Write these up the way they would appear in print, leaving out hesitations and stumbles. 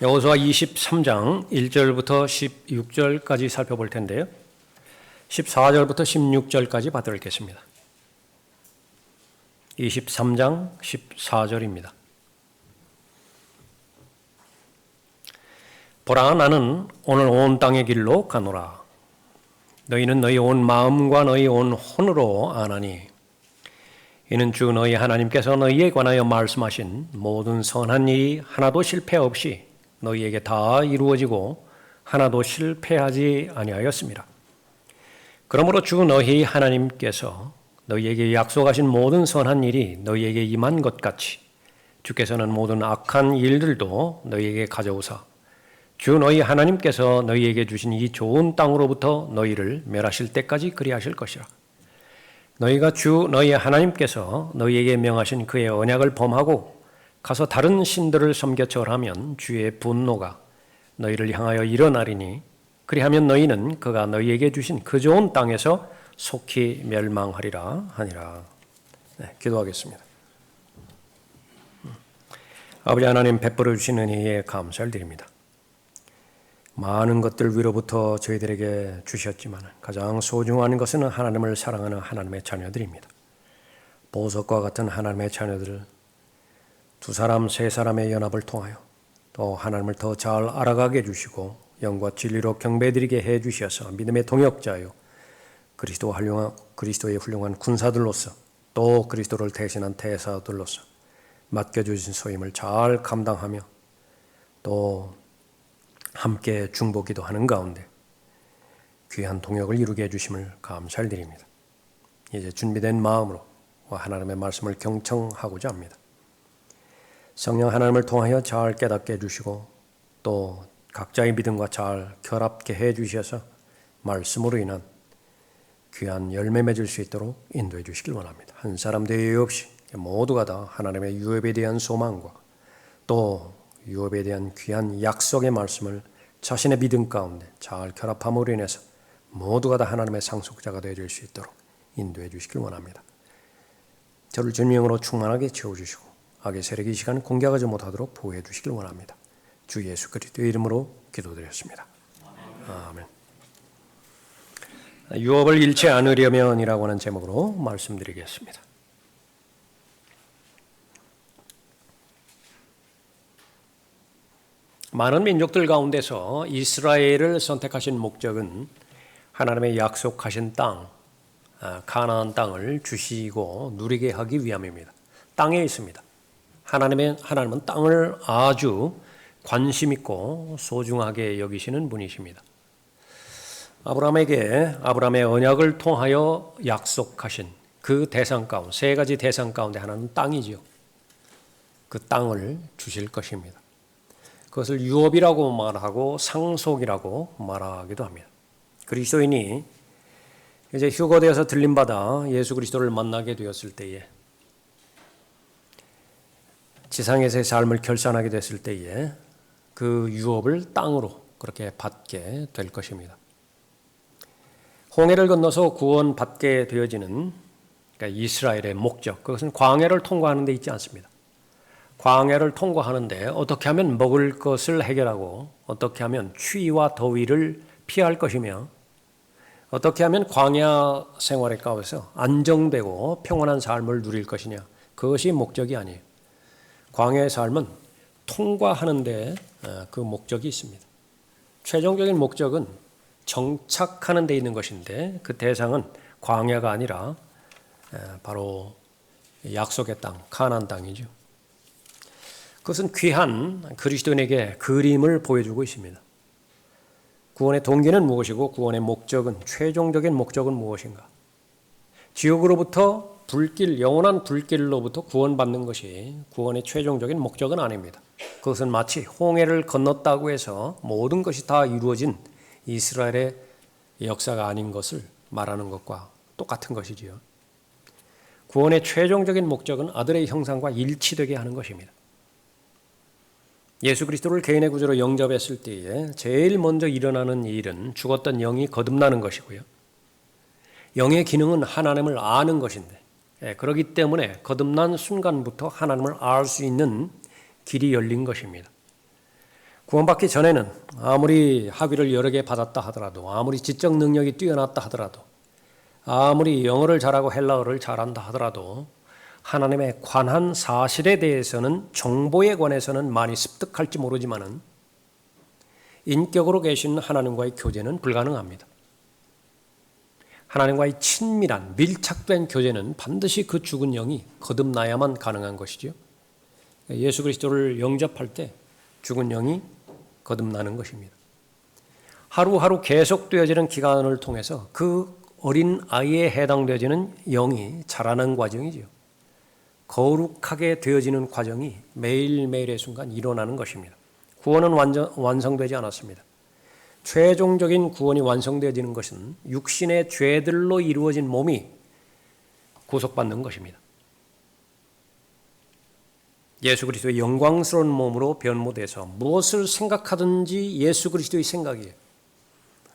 여호수아 23장 1절부터 16절까지 살펴볼 텐데요. 14절부터 16절까지 받들어 읽겠습니다. 23장 14절입니다. 보라, 나는 오늘 온 땅의 길로 가노라. 너희는 너희 온 마음과 너희 온 혼으로 아나니 이는 주 너희 하나님께서 너희에 관하여 말씀하신 모든 선한 일이 하나도 실패 없이 너희에게 다 이루어지고 하나도 실패하지 아니하였습니다. 그러므로 주 너희 하나님께서 너희에게 약속하신 모든 선한 일이 너희에게 임한 것 같이 주께서는 모든 악한 일들도 너희에게 가져오사 주 너희 하나님께서 너희에게 주신 이 좋은 땅으로부터 너희를 멸하실 때까지 그리하실 것이라. 너희가 주 너희 하나님께서 너희에게 명하신 그의 언약을 범하고 가서 다른 신들을 섬겨 절하면 주의 분노가 너희를 향하여 일어나리니 그리하면 너희는 그가 너희에게 주신 그 좋은 땅에서 속히 멸망하리라 하니라. 기도하겠습니다. 아버지 하나님, 베풀어 주신 은혜에 감사를 드립니다. 많은 것들 위로부터 저희들에게 주셨지만 가장 소중한 것은 하나님을 사랑하는 하나님의 자녀들입니다. 보석과 같은 하나님의 자녀들을 두 사람, 세 사람의 연합을 통하여 또 하나님을 더 잘 알아가게 해주시고 영과 진리로 경배드리게 해주셔서 믿음의 동역자요 그리스도의 훌륭한 군사들로서 또 그리스도를 대신한 대사들로서 맡겨주신 소임을 잘 감당하며 또 함께 중보기도 하는 가운데 귀한 동역을 이루게 해주심을 감사를 드립니다. 이제 준비된 마음으로 하나님의 말씀을 경청하고자 합니다. 성령 하나님을 통하여 잘 깨닫게 해주시고 또 각자의 믿음과 잘 결합게 해주셔서 말씀으로 인한 귀한 열매 맺을 수 있도록 인도해 주시길 원합니다. 한 사람도 예외 없이 모두가 다 하나님의 유업에 대한 소망과 또 유업에 대한 귀한 약속의 말씀을 자신의 믿음 가운데 잘 결합함으로 인해서 모두가 다 하나님의 상속자가 되어줄 수 있도록 인도해 주시길 원합니다. 저를 주님으로 충만하게 채워주시고 악의 세력이 이 시간 공격하지 못하도록 보호해 주시길 원합니다. 주 예수 그리스도의 이름으로 기도드렸습니다. 아멘. 유업을 잃지 않으려면이라고 하는 제목으로 말씀드리겠습니다. 많은 민족들 가운데서 이스라엘을 선택하신 목적은 하나님의 약속하신 땅, 가나안 땅을 주시고 누리게 하기 위함입니다. 땅에 있습니다. 하나님은 땅을 아주 관심 있고 소중하게 여기시는 분이십니다. 아브라함의 언약을 통하여 약속하신 그 대상 가운데, 세 가지 대상 가운데 하나는 땅이지요. 그 땅을 주실 것입니다. 그것을 유업이라고 말하고 상속이라고 말하기도 합니다. 그리스도인이 이제 휴거되어서 들림받아 예수 그리스도를 만나게 되었을 때에, 지상에서의 삶을 결산하게 됐을 때에 그 유업을 땅으로 그렇게 받게 될 것입니다. 홍해를 건너서 구원받게 되어지는 그러니까 이스라엘의 목적, 그것은 광야를 통과하는 데 있지 않습니다. 광야를 통과하는데 어떻게 하면 먹을 것을 해결하고 어떻게 하면 추위와 더위를 피할 것이며 어떻게 하면 광야 생활의 가운데서 안정되고 평온한 삶을 누릴 것이냐, 그것이 목적이 아니에요. 광야의 삶은 통과하는 데 그 목적이 있습니다. 최종적인 목적은 정착하는 데 있는 것인데 그 대상은 광야가 아니라 바로 약속의 땅, 가나안 땅이죠. 그것은 귀한 그리스도인에게 그림을 보여주고 있습니다. 구원의 동기는 무엇이고 구원의 목적은, 최종적인 목적은 무엇인가? 지옥으로부터 영원한 불길로부터 구원받는 것이 구원의 최종적인 목적은 아닙니다. 그것은 마치 홍해를 건넜다고 해서 모든 것이 다 이루어진 이스라엘의 역사가 아닌 것을 말하는 것과 똑같은 것이지요. 구원의 최종적인 목적은 아들의 형상과 일치되게 하는 것입니다. 예수 그리스도를 개인의 구주로 영접했을 때에 제일 먼저 일어나는 일은 죽었던 영이 거듭나는 것이고요. 영의 기능은 하나님을 아는 것인데, 그렇기 때문에 거듭난 순간부터 하나님을 알 수 있는 길이 열린 것입니다. 구원받기 전에는 아무리 학위를 여러 개 받았다 하더라도, 아무리 지적 능력이 뛰어났다 하더라도, 아무리 영어를 잘하고 헬라어를 잘한다 하더라도 하나님의 관한 사실에 대해서는, 정보에 관해서는 많이 습득할지 모르지만은 인격으로 계신 하나님과의 교제는 불가능합니다. 하나님과의 친밀한 밀착된 교제는 반드시 그 죽은 영이 거듭나야만 가능한 것이죠. 예수 그리스도를 영접할 때 죽은 영이 거듭나는 것입니다. 하루하루 계속되어지는 기간을 통해서 그 어린 아이에 해당되어지는 영이 자라는 과정이죠. 거룩하게 되어지는 과정이 매일매일의 순간 일어나는 것입니다. 구원은 완성되지 않았습니다. 최종적인 구원이 완성되어지는 것은 육신의 죄들로 이루어진 몸이 구속받는 것입니다. 예수 그리스도의 영광스러운 몸으로 변모돼서 무엇을 생각하든지 예수 그리스도의 생각이에요.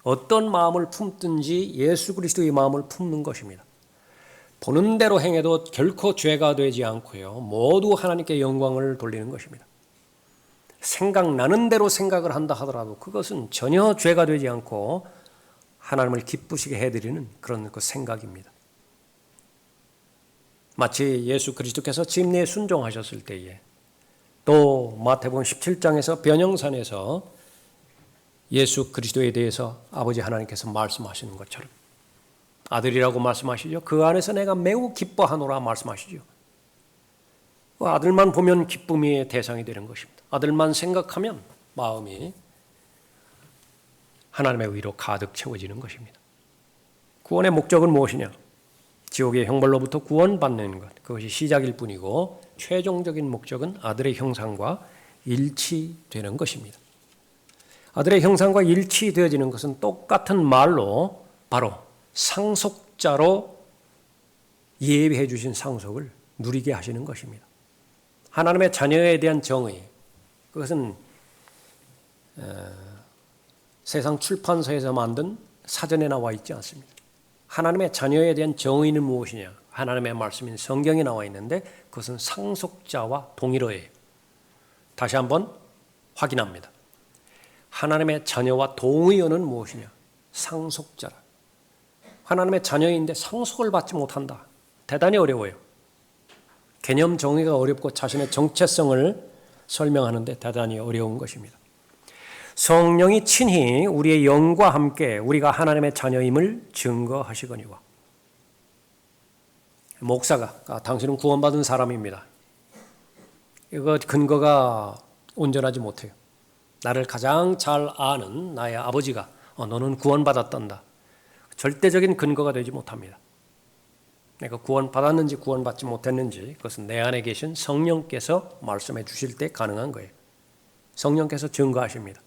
어떤 마음을 품든지 예수 그리스도의 마음을 품는 것입니다. 보는 대로 행해도 결코 죄가 되지 않고요. 모두 하나님께 영광을 돌리는 것입니다. 생각나는 대로 생각을 한다 하더라도 그것은 전혀 죄가 되지 않고 하나님을 기쁘시게 해드리는 그런 그 생각입니다. 마치 예수 그리스도께서 진리에 순종하셨을 때에, 또 마태복음 17장에서 변형산에서 예수 그리스도에 대해서 아버지 하나님께서 말씀하시는 것처럼 아들이라고 말씀하시죠. 그 안에서 내가 매우 기뻐하노라 말씀하시죠. 아들만 보면 기쁨의 대상이 되는 것입니다. 아들만 생각하면 마음이 하나님의 의로 가득 채워지는 것입니다. 구원의 목적은 무엇이냐? 지옥의 형벌로부터 구원받는 것, 그것이 시작일 뿐이고 최종적인 목적은 아들의 형상과 일치되는 것입니다. 아들의 형상과 일치되어지는 것은 똑같은 말로 바로 상속자로 예비해 주신 상속을 누리게 하시는 것입니다. 하나님의 자녀에 대한 정의, 그것은 세상 출판사에서 만든 사전에 나와 있지 않습니다. 하나님의 자녀에 대한 정의는 무엇이냐? 하나님의 말씀인 성경에 나와 있는데 그것은 상속자와 동일어예요. 다시 한번 확인합니다. 하나님의 자녀와 동의어는 무엇이냐? 상속자라. 하나님의 자녀인데 상속을 받지 못한다. 대단히 어려워요. 개념 정의가 어렵고 자신의 정체성을 설명하는데 대단히 어려운 것입니다. 성령이 친히 우리의 영과 함께 우리가 하나님의 자녀임을 증거하시거니와. 목사가 당신은 구원받은 사람입니다. 이거 근거가 온전하지 못해요. 나를 가장 잘 아는 나의 아버지가 너는 구원받았단다. 절대적인 근거가 되지 못합니다. 내가 구원받았는지 구원받지 못했는지 그것은 내 안에 계신 성령께서 말씀해 주실 때 가능한 거예요. 성령께서 증거하십니다.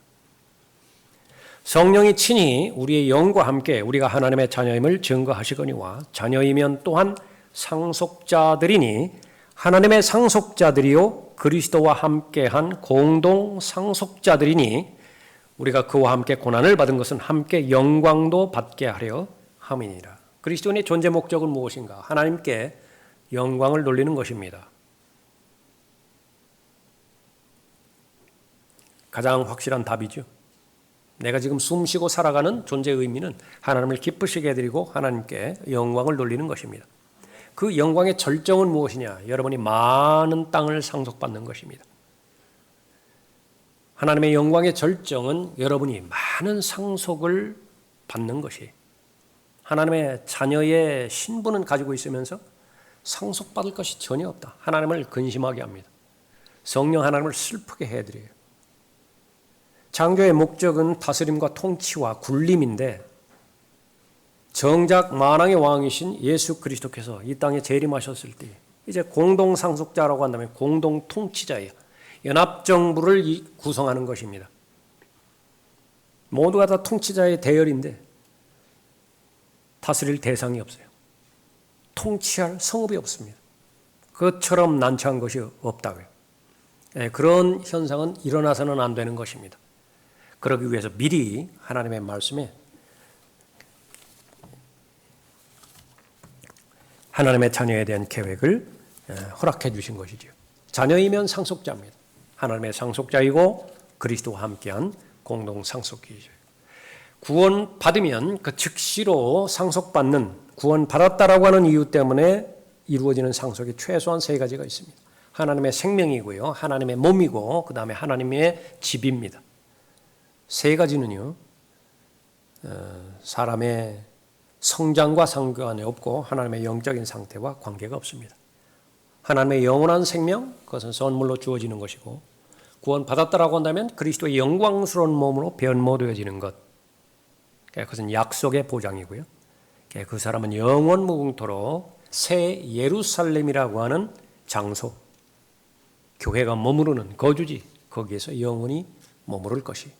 성령이 친히 우리의 영과 함께 우리가 하나님의 자녀임을 증거하시거니와 자녀이면 또한 상속자들이니 하나님의 상속자들이요 그리스도와 함께한 공동 상속자들이니 우리가 그와 함께 고난을 받은 것은 함께 영광도 받게 하려 함이니라. 그리스도인의 존재 목적은 무엇인가? 하나님께 영광을 돌리는 것입니다. 가장 확실한 답이죠. 내가 지금 숨쉬고 살아가는 존재의 의미는 하나님을 기쁘시게 해드리고 하나님께 영광을 돌리는 것입니다. 그 영광의 절정은 무엇이냐? 여러분이 많은 땅을 상속받는 것입니다. 하나님의 영광의 절정은 여러분이 많은 상속을 받는 것이에요. 하나님의 자녀의 신분은 가지고 있으면서 상속받을 것이 전혀 없다. 하나님을 근심하게 합니다. 성령 하나님을 슬프게 해드려요. 창조의 목적은 다스림과 통치와 굴림인데 정작 만왕의 왕이신 예수 그리스도께서 이 땅에 재림하셨을 때 이제 공동상속자라고 한다면 공동통치자예요. 연합정부를 구성하는 것입니다. 모두가 다 통치자의 대열인데 다스릴 대상이 없어요. 통치할 성읍이 없습니다. 그것처럼 난처한 것이 없다고요. 그런 현상은 일어나서는 안 되는 것입니다. 그러기 위해서 미리 하나님의 말씀에 하나님의 자녀에 대한 계획을 허락해 주신 것이죠. 자녀이면 상속자입니다. 하나님의 상속자이고 그리스도와 함께한 공동 상속기죠. 구원 받으면 그 즉시로 상속받는, 구원 받았다라고 하는 이유 때문에 이루어지는 상속이 최소한 세 가지가 있습니다. 하나님의 생명이고요, 하나님의 몸이고, 그 다음에 하나님의 집입니다. 세 가지는요, 사람의 성장과 상관이 없고 하나님의 영적인 상태와 관계가 없습니다. 하나님의 영원한 생명, 그것은 선물로 주어지는 것이고, 구원 받았다라고 한다면 그리스도의 영광스러운 몸으로 변모되어지는 것, 그것은 약속의 보장이고요. 그 사람은 영원 무궁토록 새 예루살렘이라고 하는 장소, 교회가 머무르는 거주지, 거기에서 영원히 머무를 것이,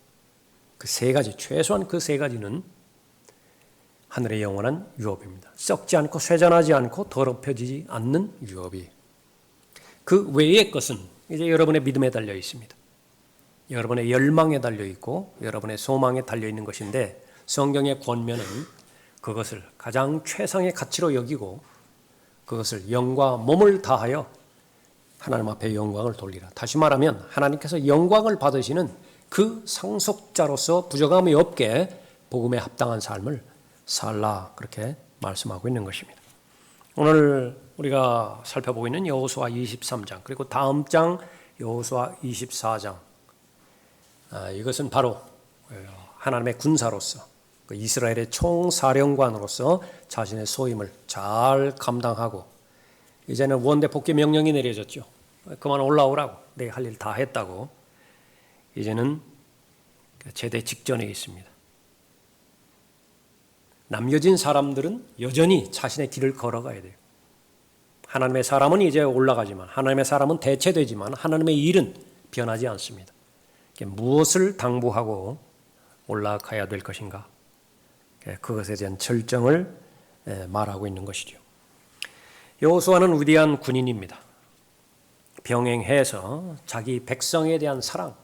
그 세 가지, 최소한 그 세 가지는 하늘의 영원한 유업입니다. 썩지 않고 쇠잔하지 않고 더럽혀지지 않는 유업이. 그 외의 것은 이제 여러분의 믿음에 달려 있습니다. 여러분의 열망에 달려 있고 여러분의 소망에 달려 있는 것인데, 성경의 권면은 그것을 가장 최상의 가치로 여기고 그것을 영과 몸을 다하여 하나님 앞에 영광을 돌리라. 다시 말하면 하나님께서 영광을 받으시는 그 상속자로서 부정함이 없게 복음에 합당한 삶을 살라, 그렇게 말씀하고 있는 것입니다. 오늘 우리가 살펴보고 있는 여호수아 23장, 그리고 다음 장 여호수아 24장, 이것은 바로 하나님의 군사로서, 이스라엘의 총사령관으로서 자신의 소임을 잘 감당하고 이제는 원대 복귀 명령이 내려졌죠. 그만 올라오라고, 내가 할 일 다 했다고. 이제는 제대 직전에 있습니다. 남겨진 사람들은 여전히 자신의 길을 걸어가야 돼요. 하나님의 사람은 이제 올라가지만, 하나님의 사람은 대체되지만 하나님의 일은 변하지 않습니다. 무엇을 당부하고 올라가야 될 것인가, 그것에 대한 절정을 말하고 있는 것이죠. 여호수아는 위대한 군인입니다. 병행해서 자기 백성에 대한 사랑,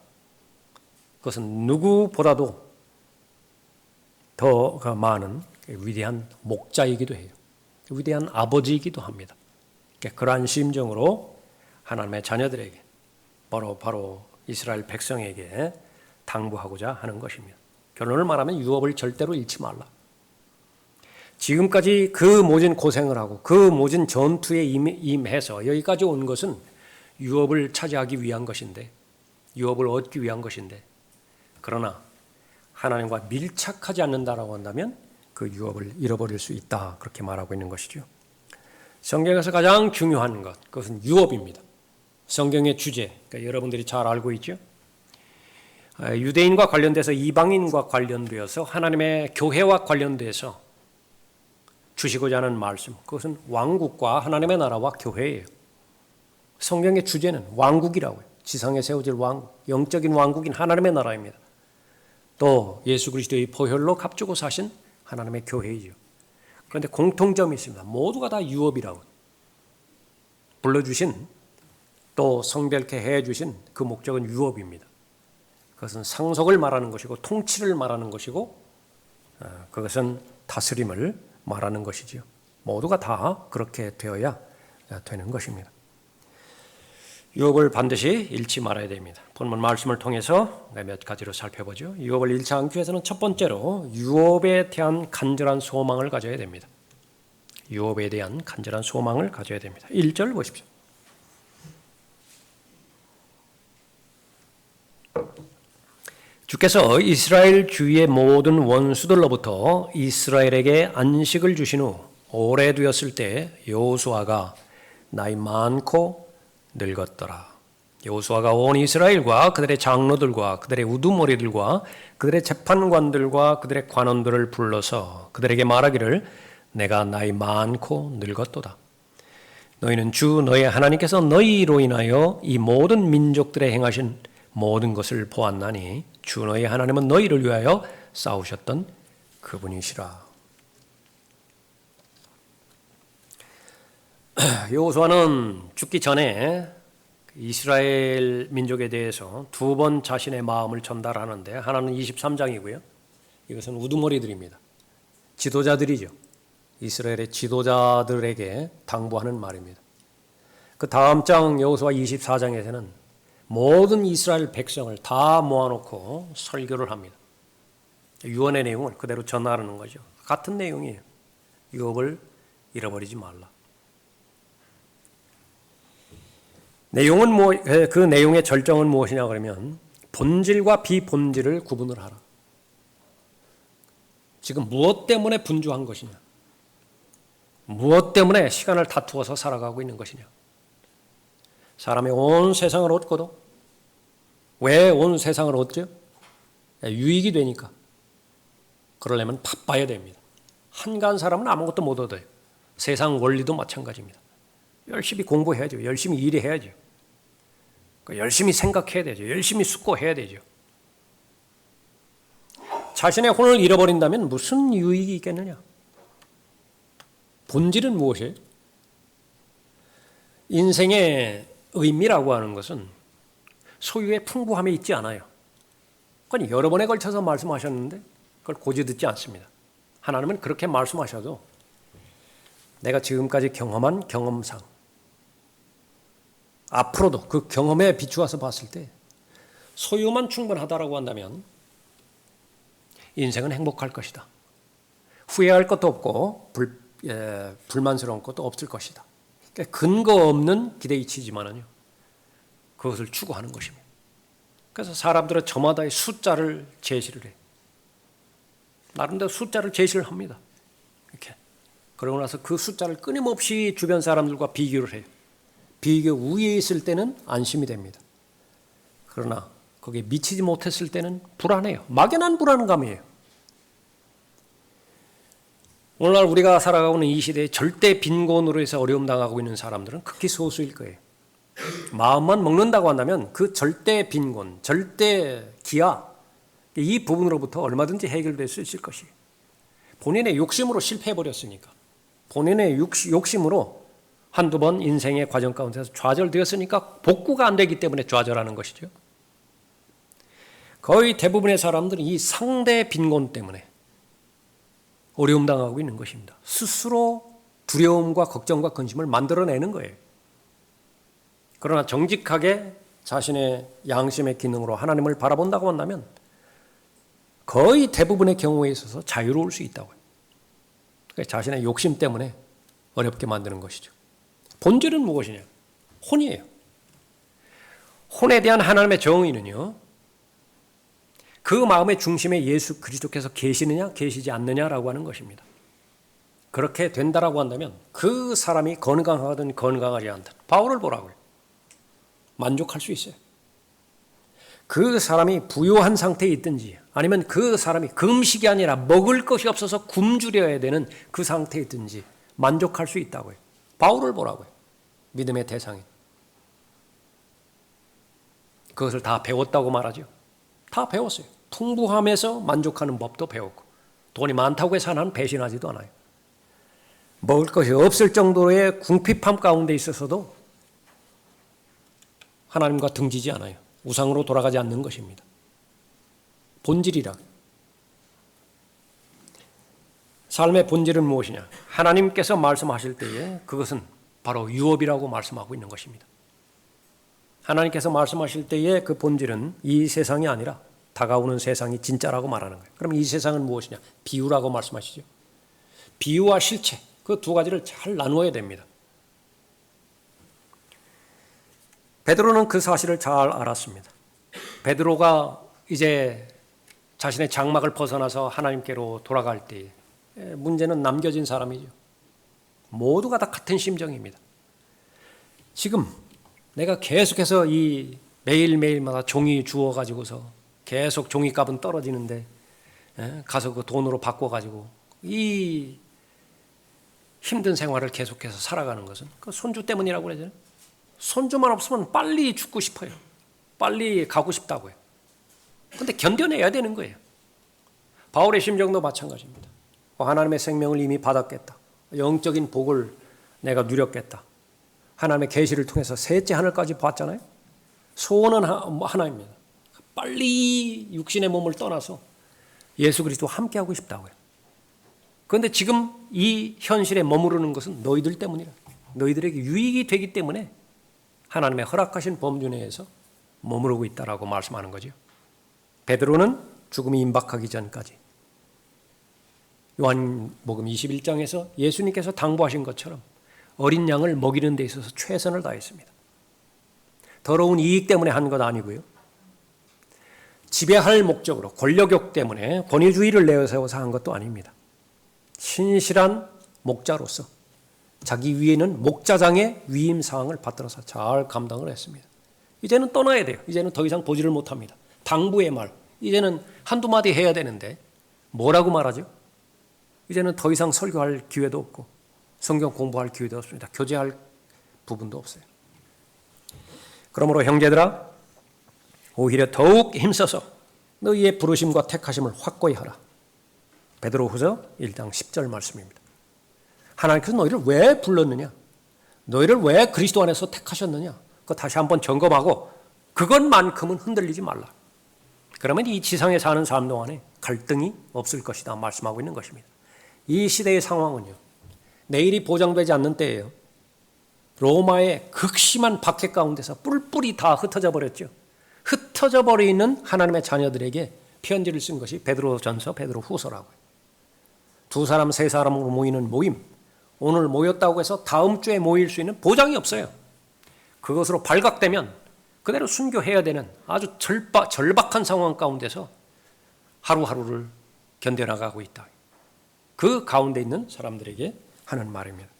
그것은 누구보다도 더 많은 위대한 목자이기도 해요. 위대한 아버지이기도 합니다. 그러한 심정으로 하나님의 자녀들에게, 바로 이스라엘 백성에게 당부하고자 하는 것입니다. 결론을 말하면 유업을 절대로 잃지 말라. 지금까지 그 모진 고생을 하고 그 모진 전투에 임해서 여기까지 온 것은 유업을 차지하기 위한 것인데, 유업을 얻기 위한 것인데, 그러나 하나님과 밀착하지 않는다라고 한다면 그 유업을 잃어버릴 수 있다, 그렇게 말하고 있는 것이죠. 성경에서 가장 중요한 것, 그것은 유업입니다. 성경의 주제, 그러니까 여러분들이 잘 알고 있죠. 유대인과 관련돼서 이방인과 관련되어서 하나님의 교회와 관련돼서 주시고자 하는 말씀, 그것은 왕국과 하나님의 나라와 교회예요. 성경의 주제는 왕국이라고 해요. 지상에 세워질 왕국, 영적인 왕국인 하나님의 나라입니다. 또 예수 그리스도의 보혈로 값주고 사신 하나님의 교회이죠. 그런데 공통점이 있습니다. 모두가 다 유업이라고. 불러주신, 또 성별케 해주신 그 목적은 유업입니다. 그것은 상속을 말하는 것이고 통치를 말하는 것이고, 그것은 다스림을 말하는 것이지요. 모두가 다 그렇게 되어야 되는 것입니다. 유업을 반드시 잃지 말아야 됩니다. 본문 말씀을 통해서 몇 가지로 살펴보죠. 유업을 잃지 않기 위해서는 첫 번째로 유업에 대한 간절한 소망을 가져야 됩니다. 유업에 대한 간절한 소망을 가져야 됩니다. 1절 보십시오. 주께서 이스라엘 주위의 모든 원수들로부터 이스라엘에게 안식을 주신 후 오래되었을 때 여호수아가 나이 많고 늙었더라. 여호수아가 온 이스라엘과 그들의 장로들과 그들의 우두머리들과 그들의 재판관들과 그들의 관원들을 불러서 그들에게 말하기를 내가 나이 많고 늙었도다. 너희는 주 너희 하나님께서 너희로 인하여 이 모든 민족들에 행하신 모든 것을 보았나니 주 너희 하나님은 너희를 위하여 싸우셨던 그분이시라. 여호수아는 죽기 전에 이스라엘 민족에 대해서 두 번 자신의 마음을 전달하는데, 하나는 23장이고요. 이것은 우두머리들입니다. 지도자들이죠. 이스라엘의 지도자들에게 당부하는 말입니다. 그 다음 장 여호수아 24장에서는 모든 이스라엘 백성을 다 모아놓고 설교를 합니다. 유언의 내용을 그대로 전하는 거죠. 같은 내용이에요. 유업을 잃어버리지 말라. 내용은 그 내용의 절정은 무엇이냐 그러면 본질과 비본질을 구분을 하라. 지금 무엇 때문에 분주한 것이냐? 무엇 때문에 시간을 다투어서 살아가고 있는 것이냐? 사람이 온 세상을 얻고도 왜 온 세상을 얻죠? 유익이 되니까. 그러려면 바빠야 됩니다. 한가한 사람은 아무것도 못 얻어요. 세상 원리도 마찬가지입니다. 열심히 공부해야죠. 열심히 일해야죠. 열심히 생각해야 되죠. 열심히 숙고해야 되죠. 자신의 혼을 잃어버린다면 무슨 유익이 있겠느냐? 본질은 무엇이에요? 인생의 의미라고 하는 것은 소유의 풍부함에 있지 않아요. 그건 여러 번에 걸쳐서 말씀하셨는데 그걸 고지 듣지 않습니다. 하나님은 그렇게 말씀하셔도 내가 지금까지 경험한 경험상 앞으로도 그 경험에 비추어서 봤을 때 소유만 충분하다라고 한다면 인생은 행복할 것이다. 후회할 것도 없고 불만스러운 것도 없을 것이다. 그러니까 근거 없는 기대치지만은요. 그것을 추구하는 것입니다. 그래서 사람들은 저마다의 숫자를 제시를 해요. 나름대로 숫자를 제시를 합니다. 이렇게. 그러고 나서 그 숫자를 끊임없이 주변 사람들과 비교를 해요. 비교 우위에 있을 때는 안심이 됩니다. 그러나 거기에 미치지 못했을 때는 불안해요. 막연한 불안감이에요. 오늘날 우리가 살아가고 있는 이 시대에 절대 빈곤으로 해서 어려움 당하고 있는 사람들은 극히 소수일 거예요. 마음만 먹는다고 한다면 그 절대 빈곤, 절대 기아 이 부분으로부터 얼마든지 해결될 수 있을 것이에요. 본인의 욕심으로 실패해버렸으니까 본인의 욕심으로 한두 번 인생의 과정 가운데서 좌절되었으니까 복구가 안 되기 때문에 좌절하는 것이죠. 거의 대부분의 사람들은 이 상대 빈곤 때문에 어려움 당하고 있는 것입니다. 스스로 두려움과 걱정과 근심을 만들어내는 거예요. 그러나 정직하게 자신의 양심의 기능으로 하나님을 바라본다고 한다면 거의 대부분의 경우에 있어서 자유로울 수 있다고요. 그러니까 자신의 욕심 때문에 어렵게 만드는 것이죠. 본질은 무엇이냐? 혼이에요. 혼에 대한 하나님의 정의는요. 그 마음의 중심에 예수 그리스도께서 계시느냐 계시지 않느냐라고 하는 것입니다. 그렇게 된다라고 한다면 그 사람이 건강하든 건강하지 않든 바울을 보라고요. 만족할 수 있어요. 그 사람이 부유한 상태에 있든지 아니면 그 사람이 금식이 아니라 먹을 것이 없어서 굶주려야 되는 그 상태에 있든지 만족할 수 있다고요. 바울을 보라고요. 믿음의 대상인. 그것을 다 배웠다고 말하죠. 다 배웠어요. 풍부함에서 만족하는 법도 배웠고 돈이 많다고 해서 하나는 배신하지도 않아요. 먹을 것이 없을 정도의 궁핍함 가운데 있어서도 하나님과 등지지 않아요. 우상으로 돌아가지 않는 것입니다. 본질이라. 삶의 본질은 무엇이냐? 하나님께서 말씀하실 때에 그것은 바로 유업이라고 말씀하고 있는 것입니다. 하나님께서 말씀하실 때에 그 본질은 이 세상이 아니라 다가오는 세상이 진짜라고 말하는 거예요. 그럼 이 세상은 무엇이냐? 비유라고 말씀하시죠. 비유와 실체, 그 두 가지를 잘 나누어야 됩니다. 베드로는 그 사실을 잘 알았습니다. 베드로가 이제 자신의 장막을 벗어나서 하나님께로 돌아갈 때 문제는 남겨진 사람이죠. 모두가 다 같은 심정입니다. 지금 내가 계속해서 이 매일매일마다 종이 주어가지고서 계속 종이값은 떨어지는데 가서 그 돈으로 바꿔가지고 이 힘든 생활을 계속해서 살아가는 것은 그 손주 때문이라고 그러잖아요. 손주만 없으면 빨리 죽고 싶어요. 빨리 가고 싶다고요. 그런데 견뎌내야 되는 거예요. 바울의 심정도 마찬가지입니다. 하나님의 생명을 이미 받았겠다. 영적인 복을 내가 누렸겠다. 하나님의 계시를 통해서 셋째 하늘까지 봤잖아요. 소원은 하나입니다. 빨리 육신의 몸을 떠나서 예수 그리스도와 함께하고 싶다고요. 그런데 지금 이 현실에 머무르는 것은 너희들 때문이라. 너희들에게 유익이 되기 때문에 하나님의 허락하신 범주 내에서 머무르고 있다라고 말씀하는 거죠. 베드로는 죽음이 임박하기 전까지 요한복음 21장에서 예수님께서 당부하신 것처럼 어린 양을 먹이는 데 있어서 최선을 다했습니다. 더러운 이익 때문에 한 것 아니고요. 지배할 목적으로 권력욕 때문에 권위주의를 내세워서 한 것도 아닙니다. 신실한 목자로서 자기 위에는 목자장의 위임 사항을 받들어서 잘 감당을 했습니다. 이제는 떠나야 돼요. 이제는 더 이상 보지를 못합니다. 당부의 말, 이제는 한두 마디 해야 되는데 뭐라고 말하죠? 이제는 더 이상 설교할 기회도 없고 성경 공부할 기회도 없습니다. 교제할 부분도 없어요. 그러므로 형제들아, 오히려 더욱 힘써서 너희의 부르심과 택하심을 확고히 하라. 베드로후서 1장 10절 말씀입니다. 하나님께서 너희를 왜 불렀느냐? 너희를 왜 그리스도 안에서 택하셨느냐? 그거 다시 한번 점검하고 그것만큼은 흔들리지 말라. 그러면 이 지상에 사는 삶 동안에 갈등이 없을 것이다 말씀하고 있는 것입니다. 이 시대의 상황은요, 내일이 보장되지 않는 때예요. 로마의 극심한 박해 가운데서 뿔뿔이 다 흩어져 버렸죠. 흩어져 버리는 하나님의 자녀들에게 편지를 쓴 것이 베드로전서, 베드로후서라고요. 두 사람, 세 사람으로 모이는 모임, 오늘 모였다고 해서 다음 주에 모일 수 있는 보장이 없어요. 그것으로 발각되면 그대로 순교해야 되는 아주 절박한 상황 가운데서 하루하루를 견뎌나가고 있다. 그 가운데 있는 사람들에게 하는 말입니다.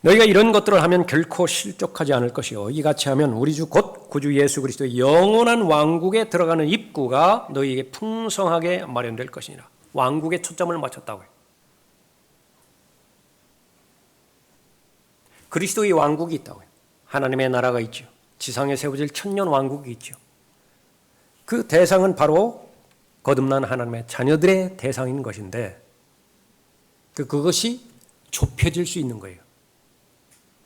너희가 이런 것들을 하면 결코 실족하지 않을 것이요, 이같이 하면 우리 주 곧 구주 예수 그리스도의 영원한 왕국에 들어가는 입구가 너희에게 풍성하게 마련될 것이니라. 왕국에 초점을 맞췄다고요. 그리스도의 왕국이 있다고요. 하나님의 나라가 있죠. 지상에 세워질 천년 왕국이 있죠. 그 대상은 바로 거듭난 하나님의 자녀들의 대상인 것인데 그것이 좁혀질 수 있는 거예요.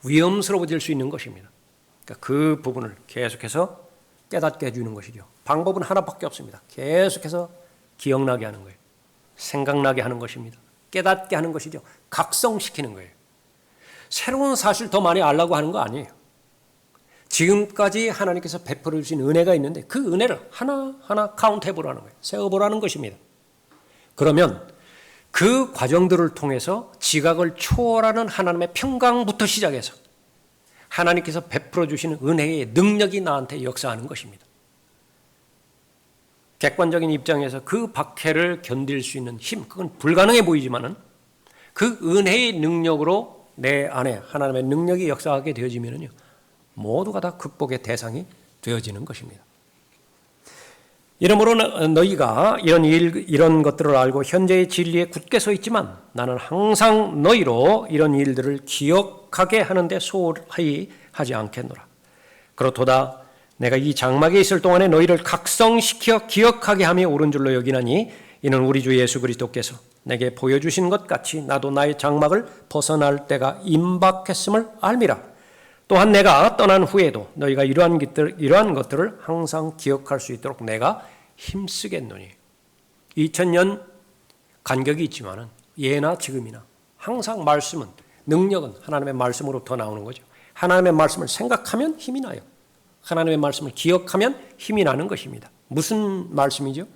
위험스러워질 수 있는 것입니다. 그러니까 그 부분을 계속해서 깨닫게 해주는 것이죠. 방법은 하나밖에 없습니다. 계속해서 기억나게 하는 거예요. 생각나게 하는 것입니다. 깨닫게 하는 것이죠. 각성시키는 거예요. 새로운 사실 더 많이 알라고 하는 거 아니에요. 지금까지 하나님께서 베풀어 주신 은혜가 있는데 그 은혜를 하나하나 카운트해보라는 거예요. 세어보라는 것입니다. 그러면 그 과정들을 통해서 지각을 초월하는 하나님의 평강부터 시작해서 하나님께서 베풀어 주시는 은혜의 능력이 나한테 역사하는 것입니다. 객관적인 입장에서 그 박해를 견딜 수 있는 힘, 그건 불가능해 보이지만은 그 은혜의 능력으로 내 안에 하나님의 능력이 역사하게 되어지면은요, 모두가 다 극복의 대상이 되어지는 것입니다. 이러므로 너희가 이런 것들을 알고 현재의 진리에 굳게 서 있지만 나는 항상 너희로 이런 일들을 기억하게 하는데 소홀히 하지 않겠노라. 그렇도다 내가 이 장막에 있을 동안에 너희를 각성시켜 기억하게 함이 옳은 줄로 여기나니 이는 우리 주 예수 그리스도께서 내게 보여주신 것 같이 나도 나의 장막을 벗어날 때가 임박했음을 알미라. 또한 내가 떠난 후에도 너희가 이러한 것들을 항상 기억할 수 있도록 내가 힘쓰겠노니. 2000년 간격이 있지만은 예나 지금이나 항상 말씀은, 능력은 하나님의 말씀으로부터 나오는 거죠. 하나님의 말씀을 생각하면 힘이 나요. 하나님의 말씀을 기억하면 힘이 나는 것입니다. 무슨 말씀이죠?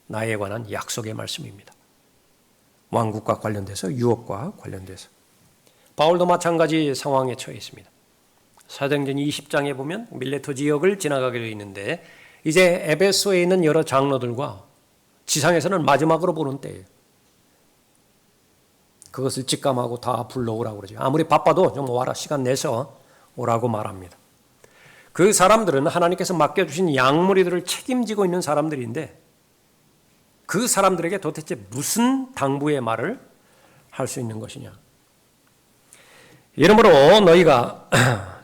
나에 관한 약속의 말씀입니다. 왕국과 관련돼서, 유업과 관련돼서. 바울도 마찬가지 상황에 처해 있습니다. 사도행전 20장에 보면 밀레토 지역을 지나가게 되어 있는데 이제 에베소에 있는 여러 장로들과 지상에서는 마지막으로 보는 때예요. 그것을 직감하고 다 불러오라고 그러죠. 아무리 바빠도 좀 와라, 시간 내서 오라고 말합니다. 그 사람들은 하나님께서 맡겨주신 양무리들을 책임지고 있는 사람들인데 그 사람들에게 도대체 무슨 당부의 말을 할 수 있는 것이냐. 이러므로 너희가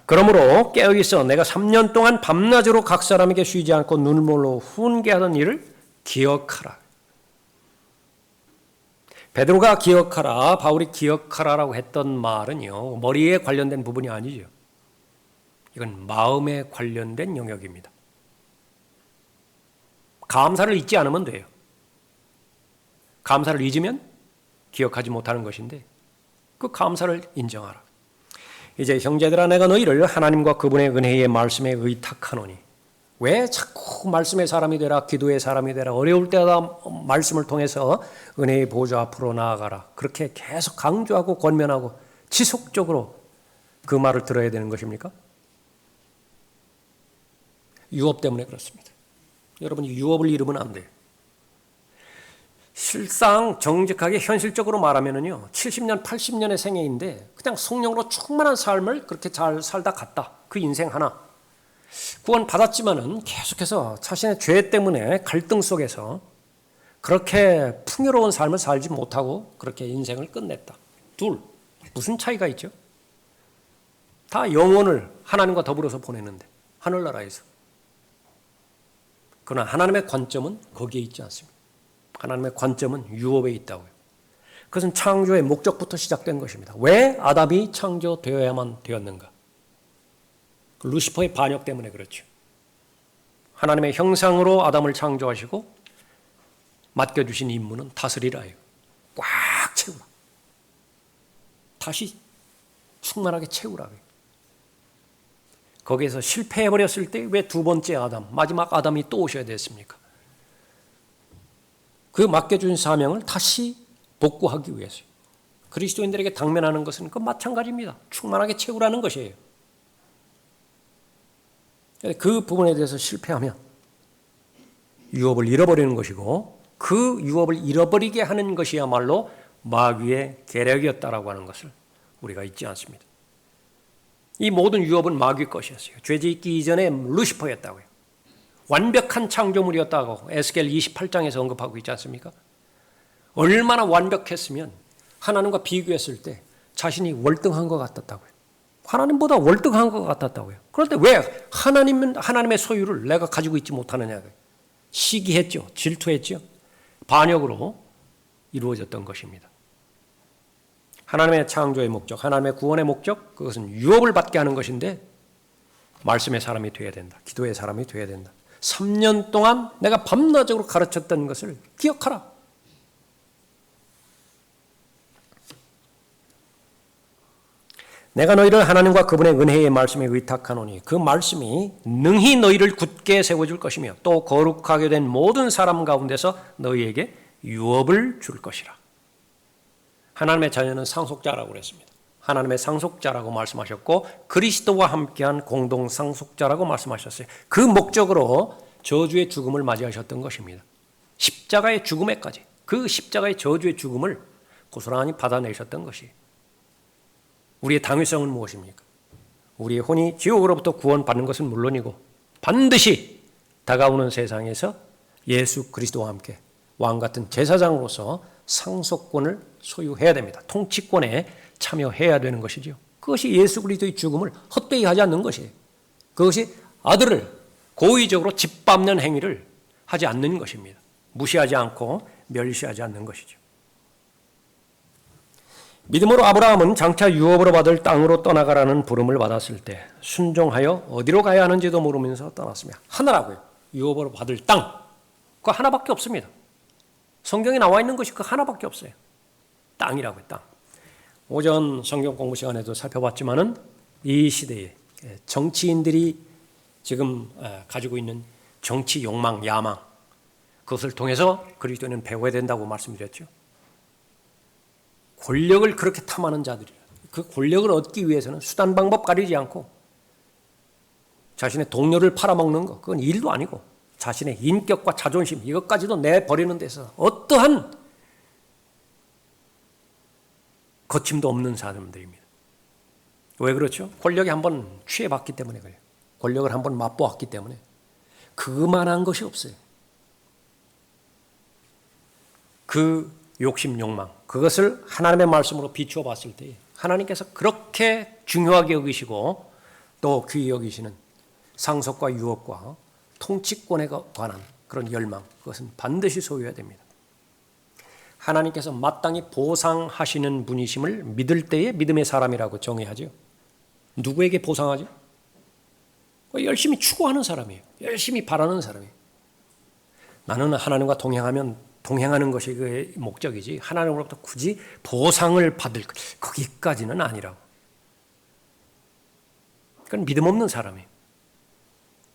그러므로 깨어있어 내가 3년 동안 밤낮으로 각 사람에게 쉬지 않고 눈물로 훈계하던 일을 기억하라. 베드로가 기억하라, 바울이 기억하라라고 했던 말은요, 머리에 관련된 부분이 아니죠. 이건 마음에 관련된 영역입니다. 감사를 잊지 않으면 돼요. 감사를 잊으면 기억하지 못하는 것인데 그 감사를 인정하라. 이제 형제들아 내가 너희를 하나님과 그분의 은혜의 말씀에 의탁하노니. 왜 자꾸 말씀의 사람이 되라, 기도의 사람이 되라, 어려울 때마다 말씀을 통해서 은혜의 보좌 앞으로 나아가라, 그렇게 계속 강조하고 권면하고 지속적으로 그 말을 들어야 되는 것입니까? 유업 때문에 그렇습니다. 여러분이 유업을 잃으면 안 돼요. 실상 정직하게 현실적으로 말하면요, 70년, 80년의 생애인데 그냥 성령으로 충만한 삶을 그렇게 잘 살다 갔다. 그 인생 하나. 구원 받았지만은 계속해서 자신의 죄 때문에 갈등 속에서 그렇게 풍요로운 삶을 살지 못하고 그렇게 인생을 끝냈다. 둘, 무슨 차이가 있죠? 다 영혼을 하나님과 더불어서 보냈는데, 하늘나라에서. 그러나 하나님의 관점은 거기에 있지 않습니다. 하나님의 관점은 유업에 있다고요. 그것은 창조의 목적부터 시작된 것입니다. 왜 아담이 창조되어야만 되었는가? 루시퍼의 반역 때문에 그렇죠. 하나님의 형상으로 아담을 창조하시고 맡겨주신 임무는 다스리라예요. 꽉 채우라. 다시 충만하게 채우라고요. 거기에서 실패해버렸을 때 왜 두 번째 아담, 마지막 아담이 또 오셔야 됐습니까? 그 맡겨준 사명을 다시 복구하기 위해서요. 그리스도인들에게 당면하는 것은 그 마찬가지입니다. 충만하게 채우라는 것이에요. 그 부분에 대해서 실패하면 유업을 잃어버리는 것이고, 그 유업을 잃어버리게 하는 것이야말로 마귀의 계략이었다라고 하는 것을 우리가 잊지 않습니다. 이 모든 유업은 마귀 것이었어요. 죄짓기 이전에 루시퍼였다고요. 완벽한 창조물이었다고 에스겔 28장에서 언급하고 있지 않습니까? 얼마나 완벽했으면 하나님과 비교했을 때 자신이 월등한 것 같았다고요. 하나님보다 월등한 것 같았다고요. 그런데 왜 하나님의 소유를 내가 가지고 있지 못하느냐고요. 시기했죠. 질투했죠. 반역으로 이루어졌던 것입니다. 하나님의 창조의 목적, 하나님의 구원의 목적, 그것은 유업을 받게 하는 것인데 말씀의 사람이 되어야 된다. 기도의 사람이 되어야 된다. 3년 동안 내가 밤낮으로 가르쳤던 것을 기억하라. 내가 너희를 하나님과 그분의 은혜의 말씀에 의탁하노니 그 말씀이 능히 너희를 굳게 세워줄 것이며 또 거룩하게 된 모든 사람 가운데서 너희에게 유업을 줄 것이라. 하나님의 자녀는 상속자라고 그랬습니다. 하나님의 상속자라고 말씀하셨고 그리스도와 함께한 공동 상속자라고 말씀하셨어요. 그 목적으로 저주의 죽음을 맞이하셨던 것입니다. 십자가의 죽음에까지, 그 십자가의 저주의 죽음을 고스란히 받아내셨던 것이에요. 우리의 당위성은 무엇입니까? 우리의 혼이 지옥으로부터 구원받는 것은 물론이고 반드시 다가오는 세상에서 예수 그리스도와 함께 왕같은 제사장으로서 상속권을 소유해야 됩니다. 통치권에 참여해야 되는 것이죠. 그것이 예수 그리스도의 죽음을 헛되이 하지 않는 것이에요. 그것이 아들을 고의적으로 짓밟는 행위를 하지 않는 것입니다. 무시하지 않고 멸시하지 않는 것이죠. 믿음으로 아브라함은 장차 유업으로 받을 땅으로 떠나가라는 부름을 받았을 때 순종하여 어디로 가야 하는지도 모르면서 떠났습니다. 하나라고요. 유업으로 받을 땅. 그거 하나밖에 없습니다. 성경에 나와 있는 것이 그 하나밖에 없어요. 땅이라고요. 땅. 오전 성경 공부 시간에도 살펴봤지만은 이 시대에 정치인들이 지금 가지고 있는 정치 욕망, 야망, 그것을 통해서 그리스도인은 배워야 된다고 말씀드렸죠. 권력을 그렇게 탐하는 자들이라. 그 권력을 얻기 위해서는 수단 방법 가리지 않고 자신의 동료를 팔아먹는 것, 그건 일도 아니고 자신의 인격과 자존심 이것까지도 내버리는 데서 어떠한 거침도 없는 사람들입니다. 왜 그렇죠? 권력에 한번 취해봤기 때문에 그래요. 권력을 한번 맛보았기 때문에 그만한 것이 없어요. 그 욕심, 욕망, 그것을 하나님의 말씀으로 비추어 봤을 때 하나님께서 그렇게 중요하게 여기시고 또 귀히 여기시는 상속과 유업과 통치권에 관한 그런 열망, 그것은 반드시 소유해야 됩니다. 하나님께서 마땅히 보상하시는 분이심을 믿을 때에 믿음의 사람이라고 정의하죠. 누구에게 보상하죠? 열심히 추구하는 사람이에요. 열심히 바라는 사람이에요. 나는 하나님과 동행하는 것이 그의 목적이지 하나님으로부터 굳이 보상을 받을 거기까지는 아니라고. 그건 믿음 없는 사람이에요.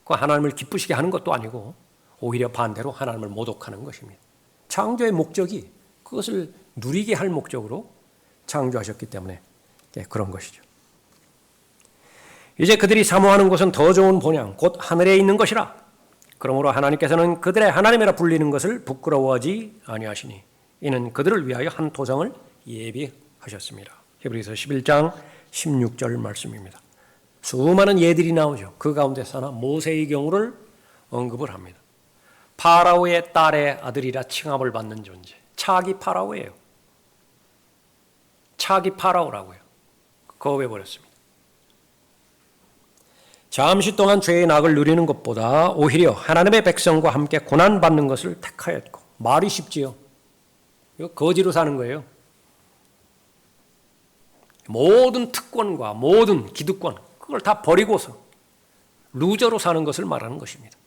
그 하나님을 기쁘시게 하는 것도 아니고 오히려 반대로 하나님을 모독하는 것입니다. 창조의 목적이 그것을 누리게 할 목적으로 창조하셨기 때문에 그런 것이죠. 이제 그들이 사모하는 것은 더 좋은 본향 곧 하늘에 있는 것이라. 그러므로 하나님께서는 그들의 하나님이라 불리는 것을 부끄러워하지 아니하시니 이는 그들을 위하여 한 토성을 예비하셨습니다. 히브리서 11장 16절 말씀입니다. 수많은 예들이 나오죠. 그 가운데서 하나 모세의 경우를 언급을 합니다. 파라오의 딸의 아들이라 칭함을 받는 존재. 차기 파라오예요. 차기 파라오라고요. 거부해버렸습니다. 잠시 동안 죄의 낙을 누리는 것보다 오히려 하나님의 백성과 함께 고난받는 것을 택하였고, 말이 쉽지요. 이거 거지로 사는 거예요. 모든 특권과 모든 기득권 그걸 다 버리고서 루저로 사는 것을 말하는 것입니다.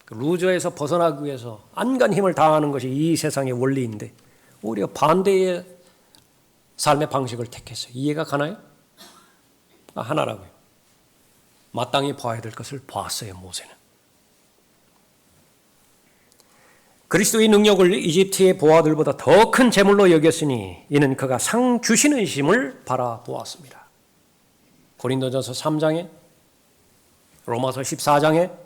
루저에서 벗어나기 위해서 안간 힘을 다하는 것이 이 세상의 원리인데 오히려 반대의 삶의 방식을 택했어요. 이해가 가나요? 하나라고요. 마땅히 봐야 될 것을 봤어요. 모세는. 그리스도의 능력을 이집트의 보아들보다 더 큰 재물로 여겼으니 이는 그가 상 주시는 심을 바라보았습니다. 고린도전서 3장에, 로마서 14장에,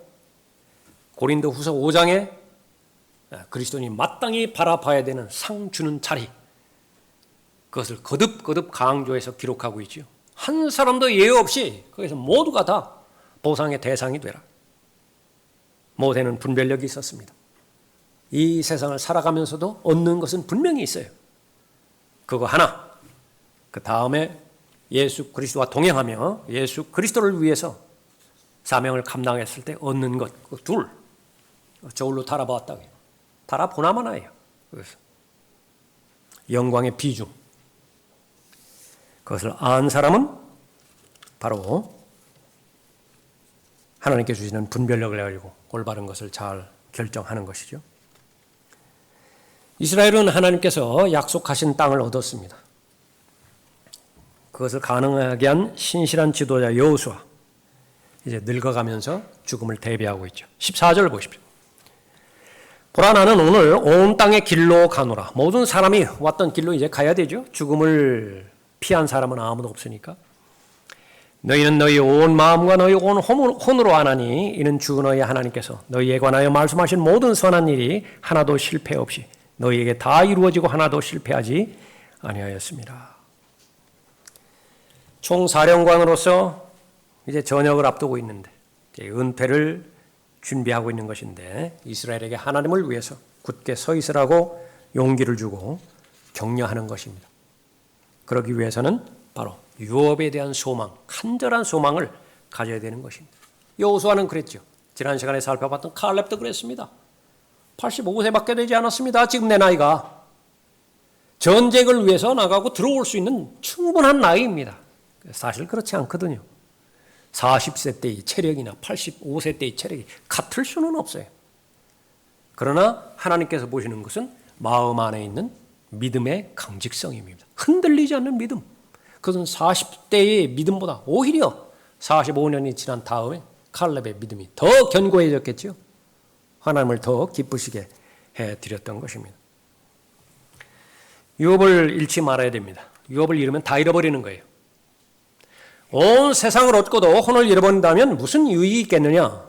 고린도후서 5장에 그리스도인이 마땅히 바라봐야 되는 상 주는 자리, 그것을 거듭거듭 강조해서 기록하고 있죠. 한 사람도 예외 없이 거기서 모두가 다 보상의 대상이 되라. 모세는 분별력이 있었습니다. 이 세상을 살아가면서도 얻는 것은 분명히 있어요. 그거 하나, 그 다음에 예수 그리스도와 동행하며 예수 그리스도를 위해서 사명을 감당했을 때 얻는 것, 그 둘, 저울로 달아보았다고요. 달아보나마나 해요. 그래서 영광의 비중, 그것을 안 사람은 바로 하나님께 주시는 분별력을 가지고 올바른 것을 잘 결정하는 것이죠. 이스라엘은 하나님께서 약속하신 땅을 얻었습니다. 그것을 가능하게 한 신실한 지도자 여호수아, 이제 늙어가면서 죽음을 대비하고 있죠. 14절 보십시오. 보라, 나는 오늘 온 땅의 길로 가노라. 모든 사람이 왔던 길로 이제 가야 되죠. 죽음을 피한 사람은 아무도 없으니까. 너희는 너희 온 마음과 너희 온 혼으로 안하니 이는 주 너희 하나님께서 너희에 관하여 말씀하신 모든 선한 일이 하나도 실패 없이 너희에게 다 이루어지고 하나도 실패하지 아니하였습니다. 총사령관으로서 이제 전역을 앞두고 있는데 은퇴를 준비하고 있는 것인데 이스라엘에게 하나님을 위해서 굳게 서 있으라고 용기를 주고 격려하는 것입니다. 그러기 위해서는 바로 유업에 대한 소망, 간절한 소망을 가져야 되는 것입니다. 여호수아는 그랬죠. 지난 시간에 살펴봤던 칼렙도 그랬습니다. 85세밖에 되지 않았습니다. 지금 내 나이가. 전쟁을 위해서 나가고 들어올 수 있는 충분한 나이입니다. 사실 그렇지 않거든요. 40세 때의 체력이나 85세 때의 체력이 같을 수는 없어요. 그러나 하나님께서 보시는 것은 마음 안에 있는 믿음의 강직성입니다. 흔들리지 않는 믿음. 그것은 40대의 믿음보다 오히려 45년이 지난 다음에 칼렙의 믿음이 더 견고해졌겠죠. 하나님을 더 기쁘시게 해드렸던 것입니다. 유업을 잃지 말아야 됩니다. 유업을 잃으면 다 잃어버리는 거예요. 온 세상을 얻고도 혼을 잃어버린다면 무슨 유익이 있겠느냐?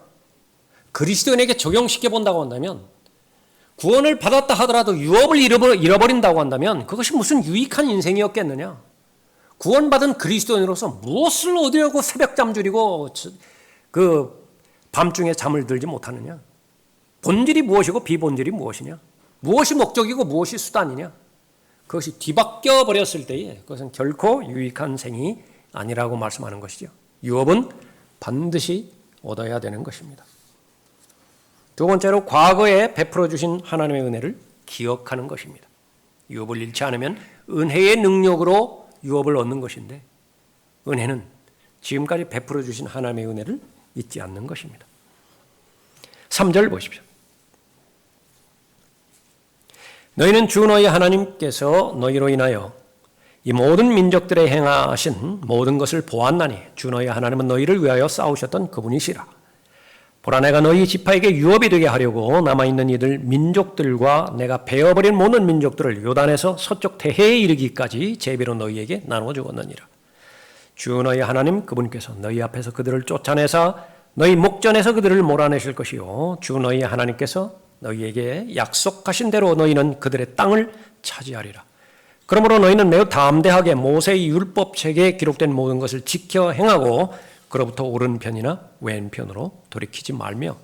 그리스도인에게 적용시켜 본다고 한다면, 구원을 받았다 하더라도 유업을 잃어버린다고 한다면 그것이 무슨 유익한 인생이었겠느냐? 구원받은 그리스도인으로서 무엇을 얻으려고 새벽잠 줄이고 그 밤중에 잠을 들지 못하느냐? 본질이 무엇이고 비본질이 무엇이냐? 무엇이 목적이고 무엇이 수단이냐? 그것이 뒤바뀌어 버렸을 때에 그것은 결코 유익한 생이 아니라고 말씀하는 것이죠. 유업은 반드시 얻어야 되는 것입니다. 두 번째로 과거에 베풀어 주신 하나님의 은혜를 기억하는 것입니다. 유업을 잃지 않으면 은혜의 능력으로 유업을 얻는 것인데, 은혜는 지금까지 베풀어 주신 하나님의 은혜를 잊지 않는 것입니다. 3절 보십시오. 너희는 주 너희 하나님께서 너희로 인하여 이 모든 민족들에 행하신 모든 것을 보았나니 주 너희 하나님은 너희를 위하여 싸우셨던 그분이시라. 보라, 내가 너희 지파에게 유업이 되게 하려고 남아있는 이들 민족들과 내가 베어버린 모든 민족들을 요단에서 서쪽 태해에 이르기까지 제비로 너희에게 나누어 주었느니라. 주 너희 하나님 그분께서 너희 앞에서 그들을 쫓아내사 너희 목전에서 그들을 몰아내실 것이요 주 너희 하나님께서 너희에게 약속하신 대로 너희는 그들의 땅을 차지하리라. 그러므로 너희는 매우 담대하게 모세의 율법책에 기록된 모든 것을 지켜 행하고 그로부터 오른편이나 왼편으로 돌이키지 말며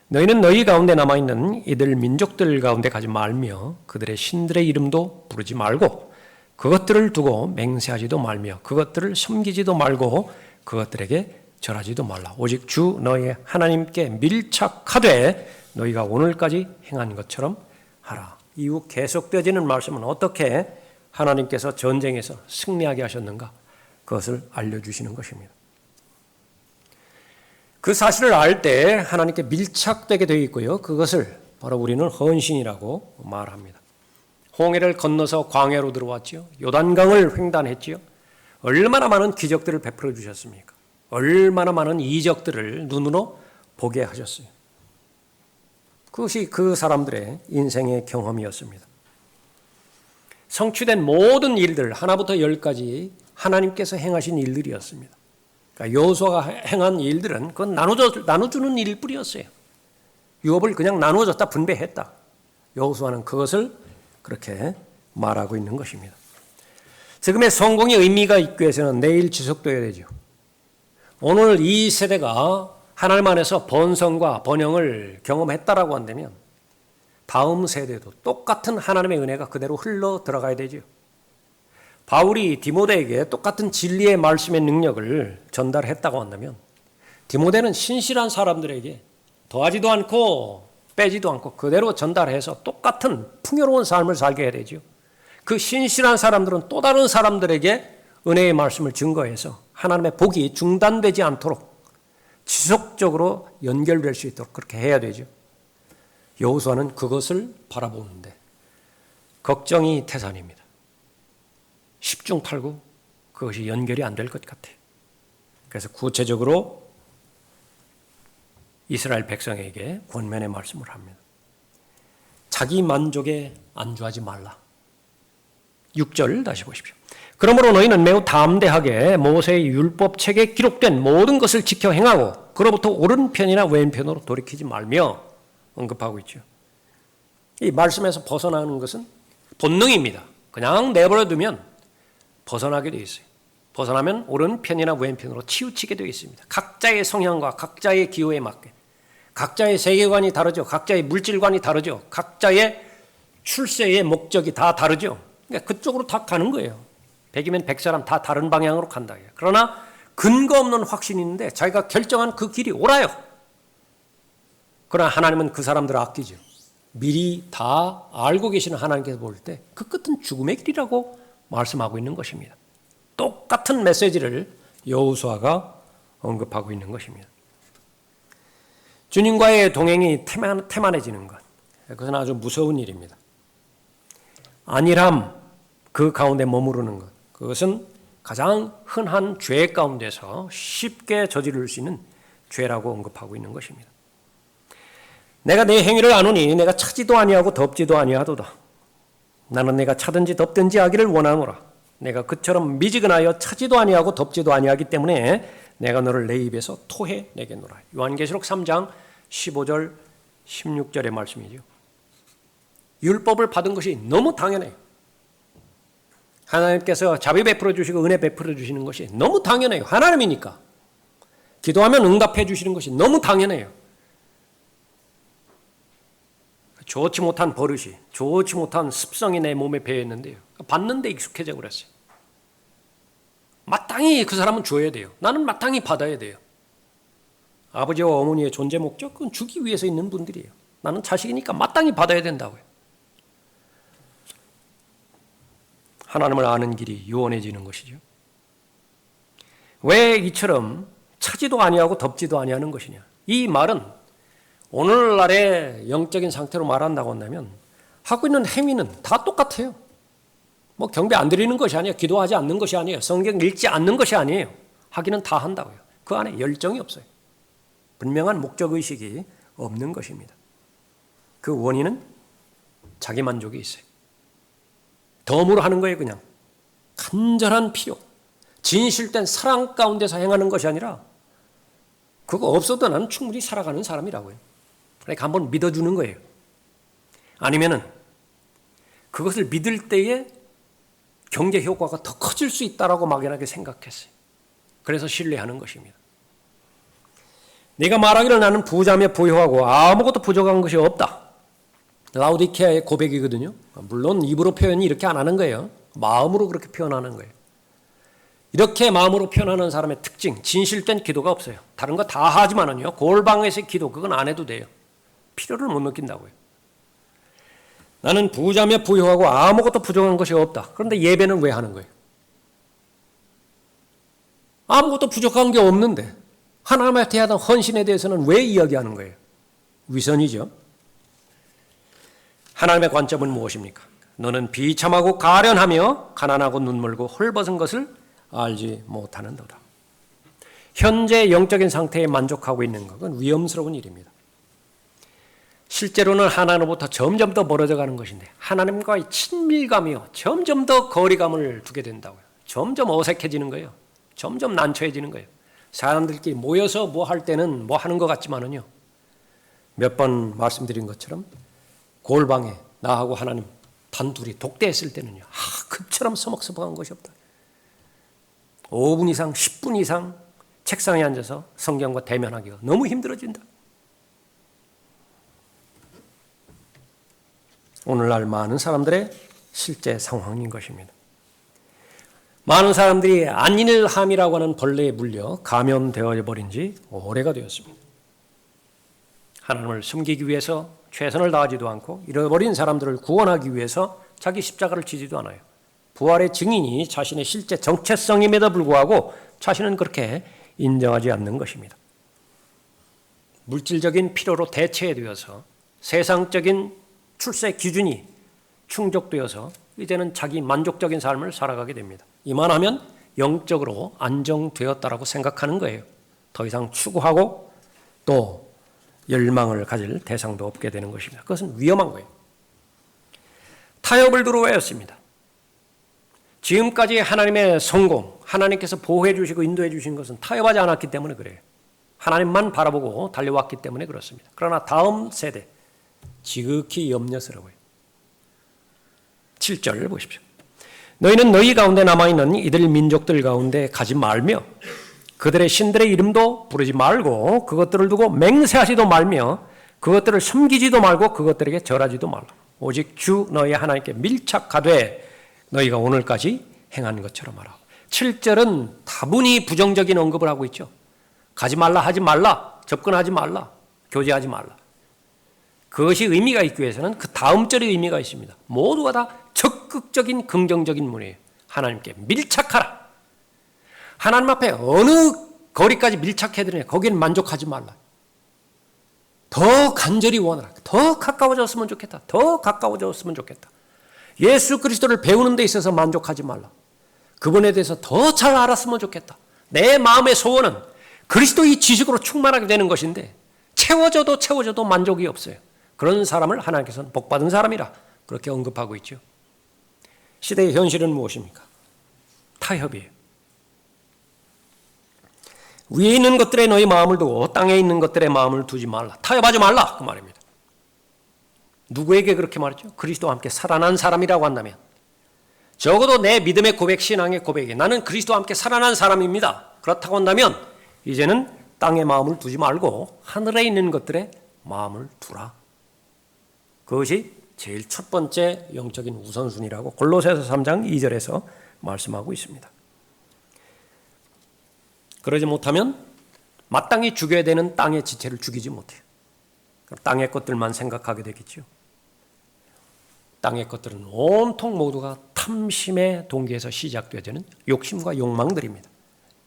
너희는 너희 가운데 남아있는 이들 민족들 가운데 가지 말며 그들의 신들의 이름도 부르지 말고 그것들을 두고 맹세하지도 말며 그것들을 섬기지도 말고 그것들에게 절하지도 말라. 오직 주 너희 하나님께 밀착하되 너희가 오늘까지 행한 것처럼 하라. 이후 계속되어지는 말씀은 어떻게 하나님께서 전쟁에서 승리하게 하셨는가 그것을 알려주시는 것입니다. 그 사실을 알 때 하나님께 밀착되게 되어 있고요. 그것을 바로 우리는 헌신이라고 말합니다. 홍해를 건너서 광야로 들어왔지요. 요단강을 횡단했지요. 얼마나 많은 기적들을 베풀어 주셨습니까? 얼마나 많은 이적들을 눈으로 보게 하셨어요. 그것이 그 사람들의 인생의 경험이었습니다. 성취된 모든 일들 하나부터 열까지 하나님께서 행하신 일들이었습니다. 그러니까 여호수아가 행한 일들은 그건 나눠주는 일뿐이었어요. 유업을 그냥 나누어줬다 분배했다. 여호수아는 그것을 그렇게 말하고 있는 것입니다. 지금의 성공의 의미가 있기 위해서는 내일 지속돼야 되죠. 오늘 이 세대가 하나님 안에서 번성과 번영을 경험했다라고 한다면 다음 세대도 똑같은 하나님의 은혜가 그대로 흘러 들어가야 되죠. 바울이 디모데에게 똑같은 진리의 말씀의 능력을 전달했다고 한다면 디모데는 신실한 사람들에게 더하지도 않고 빼지도 않고 그대로 전달해서 똑같은 풍요로운 삶을 살게 해야 되죠. 그 신실한 사람들은 또 다른 사람들에게 은혜의 말씀을 증거해서 하나님의 복이 중단되지 않도록 지속적으로 연결될 수 있도록 그렇게 해야 되죠. 여호수아는 그것을 바라보는데 걱정이 태산입니다. 10중 8구 그것이 연결이 안 될 것 같아요. 그래서 구체적으로 이스라엘 백성에게 권면의 말씀을 합니다. 자기 만족에 안주하지 말라. 6절 다시 보십시오. 그러므로 너희는 매우 담대하게 모세의 율법책에 기록된 모든 것을 지켜 행하고 그로부터 오른편이나 왼편으로 돌이키지 말며 언급하고 있죠. 이 말씀에서 벗어나는 것은 본능입니다. 그냥 내버려 두면 벗어나게 되어 있어요. 벗어나면 오른편이나 왼편으로 치우치게 되어 있습니다. 각자의 성향과 각자의 기호에 맞게 각자의 세계관이 다르죠. 각자의 물질관이 다르죠. 각자의 출세의 목적이 다 다르죠. 그러니까 그쪽으로 다 가는 거예요. 100이면 100사람 다 다른 방향으로 간다. 그러나 근거 없는 확신이 있는데 자기가 결정한 그 길이 옳아요. 그러나 하나님은 그 사람들을 아끼죠. 미리 다 알고 계시는 하나님께서 볼 때 그 끝은 죽음의 길이라고 말씀하고 있는 것입니다. 똑같은 메시지를 여호수아가 언급하고 있는 것입니다. 주님과의 동행이 태만해지는 것, 그것은 아주 무서운 일입니다. 안일함, 그 가운데 머무르는 것, 그것은 가장 흔한 죄 가운데서 쉽게 저지를 수 있는 죄라고 언급하고 있는 것입니다. 내가 내 행위를 아노니 내가 차지도 아니하고 덮지도 아니하도다. 나는 내가 차든지 덮든지 하기를 원하노라. 내가 그처럼 미지근하여 차지도 아니하고 덮지도 아니하기 때문에 내가 너를 내 입에서 토해내겠노라. 요한계시록 3장 15절 16절의 말씀이죠. 율법을 받은 것이 너무 당연해요. 하나님께서 자비 베풀어 주시고 은혜 베풀어 주시는 것이 너무 당연해요. 하나님이니까. 기도하면 응답해 주시는 것이 너무 당연해요. 좋지 못한 버릇이, 좋지 못한 습성이 내 몸에 배어있는데요. 받는데 익숙해져 버렸어요. 마땅히 그 사람은 줘야 돼요. 나는 마땅히 받아야 돼요. 아버지와 어머니의 존재 목적, 그건 주기 위해서 있는 분들이에요. 나는 자식이니까 마땅히 받아야 된다고요. 하나님을 아는 길이 요원해지는 것이죠. 왜 이처럼 차지도 아니하고 덮지도 아니하는 것이냐. 이 말은 오늘날의 영적인 상태로 말한다고 한다면 하고 있는 행위는 다 똑같아요. 뭐 경배 안 드리는 것이 아니에요. 기도하지 않는 것이 아니에요. 성경 읽지 않는 것이 아니에요. 하기는 다 한다고요. 그 안에 열정이 없어요. 분명한 목적의식이 없는 것입니다. 그 원인은 자기 만족이 있어요. 덤으로 하는 거예요. 그냥 간절한 필요, 진실된 사랑 가운데서 행하는 것이 아니라 그거 없어도 나는 충분히 살아가는 사람이라고요. 그러니까 한번 믿어주는 거예요. 아니면은 그것을 믿을 때에 경제 효과가 더 커질 수 있다라고 막연하게 생각했어요. 그래서 신뢰하는 것입니다. 네가 말하기를 나는 부자며 부유하고 아무것도 부족한 것이 없다. 라오디케아의 고백이거든요. 물론 입으로 표현이 이렇게 안 하는 거예요. 마음으로 그렇게 표현하는 거예요. 이렇게 마음으로 표현하는 사람의 특징, 진실된 기도가 없어요. 다른 거 다 하지만은요, 골방에서의 기도 그건 안 해도 돼요. 필요를 못 느낀다고요. 나는 부자며 부유하고 아무것도 부족한 것이 없다. 그런데 예배는 왜 하는 거예요? 아무것도 부족한 게 없는데 하나님에 대한 헌신에 대해서는 왜 이야기하는 거예요? 위선이죠. 하나님의 관점은 무엇입니까? 너는 비참하고 가련하며 가난하고 눈물고 헐벗은 것을 알지 못하는도다. 현재 영적인 상태에 만족하고 있는 것은 위험스러운 일입니다. 실제로는 하나님으로부터 점점 더 멀어져 가는 것인데 하나님과의 친밀감이요 점점 더 거리감을 두게 된다고요. 점점 어색해지는 거예요. 점점 난처해지는 거예요. 사람들끼리 모여서 뭐 할 때는 뭐 하는 것 같지만은요. 몇 번 말씀드린 것처럼 골방에 나하고 하나님 단둘이 독대했을 때는요. 급처럼 서먹서먹한 것이 없다. 5분 이상, 10분 이상 책상에 앉아서 성경과 대면하기가 너무 힘들어진다. 오늘날 많은 사람들의 실제 상황인 것입니다. 많은 사람들이 안일함이라고 하는 벌레에 물려 감염되어 버린 지 오래가 되었습니다. 하나님을 숨기기 위해서 최선을 다하지도 않고 잃어버린 사람들을 구원하기 위해서 자기 십자가를 지지도 않아요. 부활의 증인이 자신의 실제 정체성임에도 불구하고 자신은 그렇게 인정하지 않는 것입니다. 물질적인 필요로 대체되어서 세상적인 출세 기준이 충족되어서 이제는 자기 만족적인 삶을 살아가게 됩니다. 이만하면 영적으로 안정되었다라고 생각하는 거예요. 더 이상 추구하고 또 열망을 가질 대상도 없게 되는 것입니다. 그것은 위험한 거예요. 타협을 들어왔습니다. 지금까지 하나님의 성공, 하나님께서 보호해 주시고 인도해 주신 것은 타협하지 않았기 때문에 그래요. 하나님만 바라보고 달려왔기 때문에 그렇습니다. 그러나 다음 세대, 지극히 염려스러워요. 7절을 보십시오. 너희는 너희 가운데 남아있는 이들 민족들 가운데 가지 말며 그들의 신들의 이름도 부르지 말고 그것들을 두고 맹세하지도 말며 그것들을 섬기지도 말고 그것들에게 절하지도 말라. 오직 주 너희 하나님께 밀착하되 너희가 오늘까지 행한 것처럼 하라. 7절은 다분히 부정적인 언급을 하고 있죠. 가지 말라, 하지 말라, 접근하지 말라, 교제하지 말라. 그것이 의미가 있기 위해서는 그 다음 절에 의미가 있습니다. 모두가 다 적극적인 긍정적인 문이에요. 하나님께 밀착하라. 하나님 앞에 어느 거리까지 밀착해드리냐 거기는 만족하지 말라. 더 간절히 원하라. 더 가까워졌으면 좋겠다. 더 가까워졌으면 좋겠다. 예수 그리스도를 배우는 데 있어서 만족하지 말라. 그분에 대해서 더 잘 알았으면 좋겠다. 내 마음의 소원은 그리스도의 지식으로 충만하게 되는 것인데 채워져도 만족이 없어요. 그런 사람을 하나님께서는 복받은 사람이라 그렇게 언급하고 있죠. 시대의 현실은 무엇입니까? 타협이에요. 위에 있는 것들에 너희 마음을 두고 땅에 있는 것들에 마음을 두지 말라. 타협하지 말라 그 말입니다. 누구에게 그렇게 말했죠? 그리스도와 함께 살아난 사람이라고 한다면 적어도 내 믿음의 고백, 신앙의 고백에 나는 그리스도와 함께 살아난 사람입니다. 그렇다고 한다면 이제는 땅에 마음을 두지 말고 하늘에 있는 것들에 마음을 두라. 그것이 제일 첫 번째 영적인 우선순위라고 골로새서 3장 2절에서 말씀하고 있습니다. 그러지 못하면 마땅히 죽여야 되는 땅의 지체를 죽이지 못해요. 땅의 것들만 생각하게 되겠죠. 땅의 것들은 온통 모두가 탐심의 동기에서 시작되어지는 욕심과 욕망들입니다.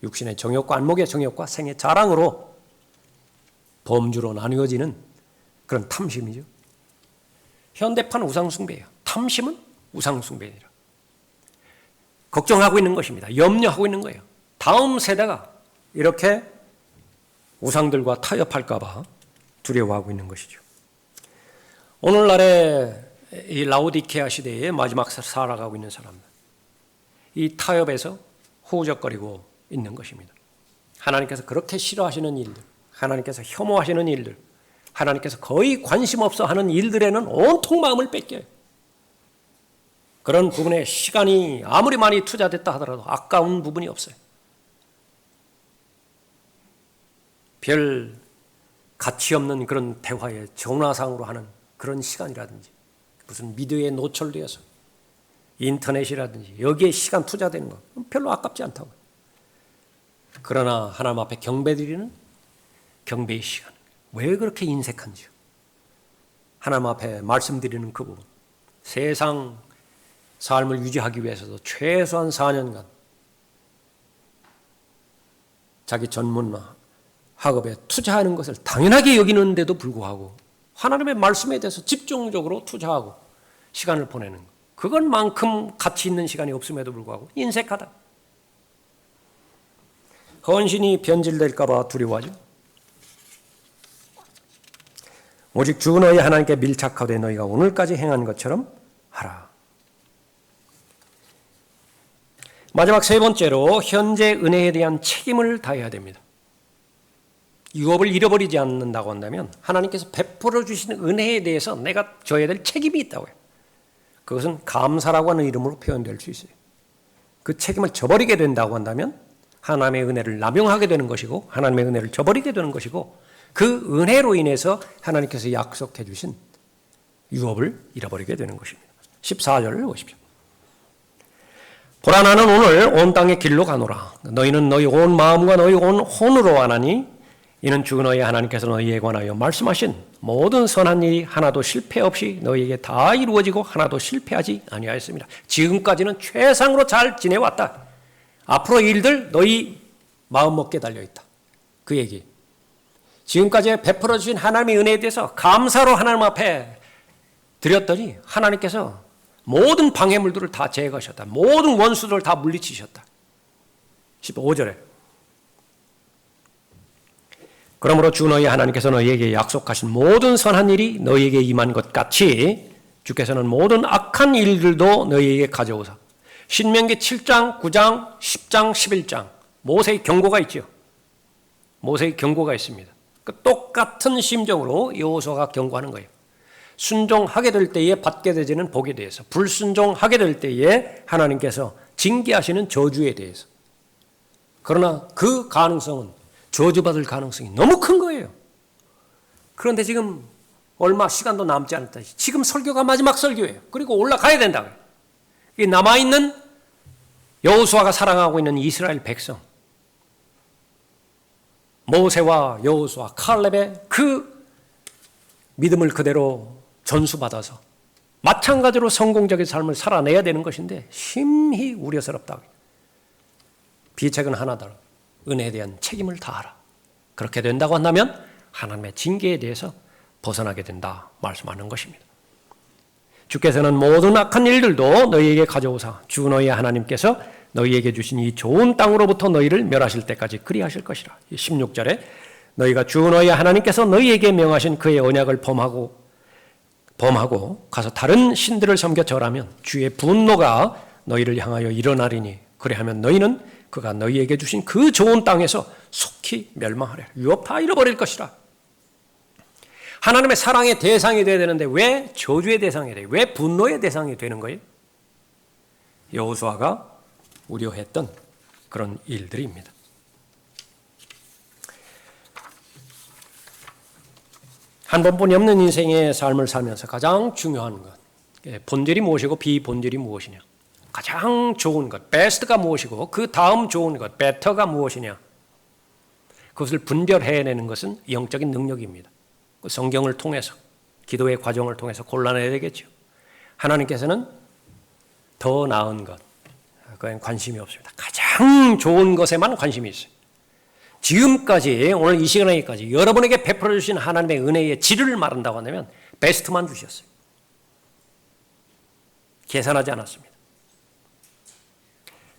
육신의 정욕과 안목의 정욕과 생의 자랑으로 범주로 나누어지는 그런 탐심이죠. 현대판 우상숭배예요. 탐심은 우상숭배이라. 걱정하고 있는 것입니다. 염려하고 있는 거예요. 다음 세대가 이렇게 우상들과 타협할까 봐 두려워하고 있는 것이죠. 오늘날의 이 라오디케아 시대의 마지막 살아가고 있는 사람들, 이 타협에서 후적거리고 있는 것입니다. 하나님께서 그렇게 싫어하시는 일들, 하나님께서 혐오하시는 일들, 하나님께서 거의 관심 없어 하는 일들에는 온통 마음을 뺏겨요. 그런 부분에 시간이 아무리 많이 투자됐다 하더라도 아까운 부분이 없어요. 별 가치 없는 그런 대화에 전화상으로 하는 그런 시간이라든지 무슨 미디어에 노출되어서 인터넷이라든지 여기에 시간 투자되는 거 별로 아깝지 않다고. 그러나 하나님 앞에 경배드리는 경배의 시간, 왜 그렇게 인색한지요. 하나님 앞에 말씀드리는 그 부분, 세상 삶을 유지하기 위해서도 최소한 4년간 자기 전문 학업에 투자하는 것을 당연하게 여기는데도 불구하고 하나님의 말씀에 대해서 집중적으로 투자하고 시간을 보내는 것, 그것만큼 가치 있는 시간이 없음에도 불구하고 인색하다. 헌신이 변질될까 봐 두려워하죠. 오직 주 너희 하나님께 밀착하되 너희가 오늘까지 행한 것처럼 하라. 마지막 세 번째로 현재 은혜에 대한 책임을 다해야 됩니다. 유업을 잃어버리지 않는다고 한다면 하나님께서 베풀어 주신 은혜에 대해서 내가 져야 될 책임이 있다고요. 그것은 감사라고 하는 이름으로 표현될 수 있어요. 그 책임을 저버리게 된다고 한다면 하나님의 은혜를 남용하게 되는 것이고 하나님의 은혜를 저버리게 되는 것이고 그 은혜로 인해서 하나님께서 약속해 주신 유업을 잃어버리게 되는 것입니다. 14절을 보십시오. 보라 나는 오늘 온 땅의 길로 가노라. 너희는 너희 온 마음과 너희 온 혼으로 하나니 이는 주 너희 하나님께서 너희에 관하여 말씀하신 모든 선한 일이 하나도 실패 없이 너희에게 다 이루어지고 하나도 실패하지 아니하였습니다. 지금까지는 최상으로 잘 지내왔다. 앞으로 일들 너희 마음 먹게 달려있다. 그 얘기. 지금까지 베풀어 주신 하나님의 은혜에 대해서 감사로 하나님 앞에 드렸더니 하나님께서 모든 방해물들을 다 제거하셨다. 모든 원수들을 다 물리치셨다. 15절에 그러므로 주 너희 하나님께서 너희에게 약속하신 모든 선한 일이 너희에게 임한 것 같이 주께서는 모든 악한 일들도 너희에게 가져오사. 신명기 7장, 9장, 10장, 11장 모세의 경고가 있죠. 모세의 경고가 있습니다. 그 똑같은 심정으로 여호수아가 경고하는 거예요. 순종하게 될 때에 받게 되지는 복에 대해서, 불순종하게 될 때에 하나님께서 징계하시는 저주에 대해서. 그러나 그 가능성은 저주받을 가능성이 너무 큰 거예요. 그런데 지금 얼마 시간도 남지 않았다. 지금 설교가 마지막 설교예요. 그리고 올라가야 된다고요. 이 남아있는 여호수아가 사랑하고 있는 이스라엘 백성, 모세와 여호수아, 칼렙의 그 믿음을 그대로 전수받아서 마찬가지로 성공적인 삶을 살아내야 되는 것인데 심히 우려스럽다고요. 비책은 하나다. 은혜에 대한 책임을 다하라. 그렇게 된다고 한다면 하나님의 징계에 대해서 벗어나게 된다 말씀하는 것입니다. 주께서는 모든 악한 일들도 너희에게 가져오사 주 너희 하나님께서 너희에게 주신 이 좋은 땅으로부터 너희를 멸하실 때까지 그리하실 것이라. 16절에 너희가 주 너희 하나님께서 너희에게 명하신 그의 언약을 범하고 가서 다른 신들을 섬겨 절하면 주의 분노가 너희를 향하여 일어나리니 그리하면 너희는 그가 너희에게 주신 그 좋은 땅에서 속히 멸망하리라. 유업 다 잃어버릴 것이라. 하나님의 사랑의 대상이 되어야 되는데 왜 저주의 대상이 돼요? 왜 분노의 대상이 되는 거예요? 여호수아가 우려했던 그런 일들입니다. 한 번뿐이 없는 인생의 삶을 살면서 가장 중요한 것, 본질이 무엇이고 비본질이 무엇이냐. 가장 좋은 것, 베스트가 무엇이고 그 다음 좋은 것, 베터가 무엇이냐. 그것을 분별해내는 것은 영적인 능력입니다. 성경을 통해서, 기도의 과정을 통해서 골라내야 되겠죠. 하나님께서는 더 나은 것, 그건 관심이 없습니다. 가장 좋은 것에만 관심이 있어요. 지금까지, 오늘 이 시간에까지 여러분에게 베풀어 주신 하나님의 은혜의 질을 말한다고 한다면 베스트만 주셨어요. 계산하지 않았습니다.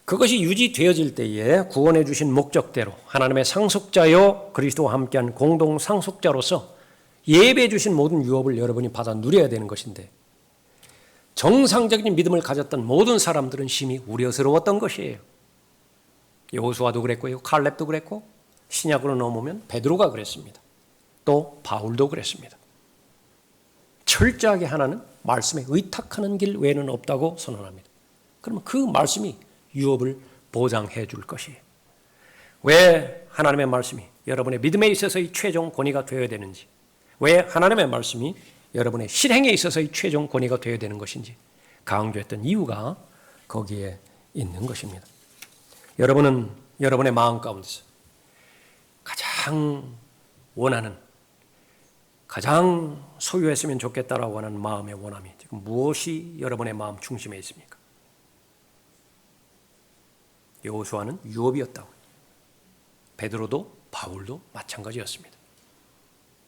그것이 유지되어질 때에 구원해 주신 목적대로 하나님의 상속자요 그리스도와 함께한 공동 상속자로서 예배해 주신 모든 유업을 여러분이 받아 누려야 되는 것인데, 정상적인 믿음을 가졌던 모든 사람들은 심히 우려스러웠던 것이에요. 여호수아도 그랬고요, 칼렙도 그랬고, 신약으로 넘으면 베드로가 그랬습니다. 또 바울도 그랬습니다. 철저하게 하나는 말씀에 의탁하는 길 외에는 없다고 선언합니다. 그러면 그 말씀이 유업을 보장해 줄 것이에요. 왜 하나님의 말씀이 여러분의 믿음에 있어서의 최종 권위가 되어야 되는지, 왜 하나님의 말씀이 여러분의 실행에 있어서의 최종 권위가 되어야 되는 것인지 강조했던 이유가 거기에 있는 것입니다. 여러분은 여러분의 마음 가운데서 가장 원하는, 가장 소유했으면 좋겠다라고 하는 마음의 원함이 지금 무엇이 여러분의 마음 중심에 있습니까? 여호수아는 유업이었다고, 베드로도 바울도 마찬가지였습니다.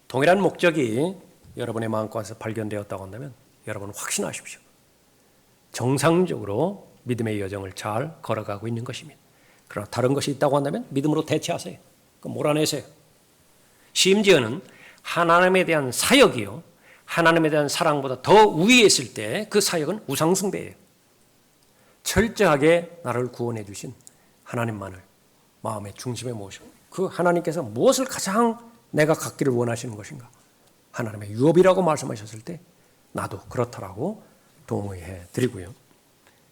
동일한 목적이 여러분의 마음가에서 발견되었다고 한다면 여러분은 확신하십시오. 정상적으로 믿음의 여정을 잘 걸어가고 있는 것입니다. 그러나 다른 것이 있다고 한다면 믿음으로 대체하세요. 몰아내세요. 심지어는 하나님에 대한 사역이요, 하나님에 대한 사랑보다 더 위에 있을 때 그 사역은 우상숭배예요. 철저하게 나를 구원해 주신 하나님만을 마음의 중심에 모시고, 그 하나님께서 무엇을 가장 내가 갖기를 원하시는 것인가, 하나님의 유업이라고 말씀하셨을 때 나도 그렇다라고 동의해 드리고요.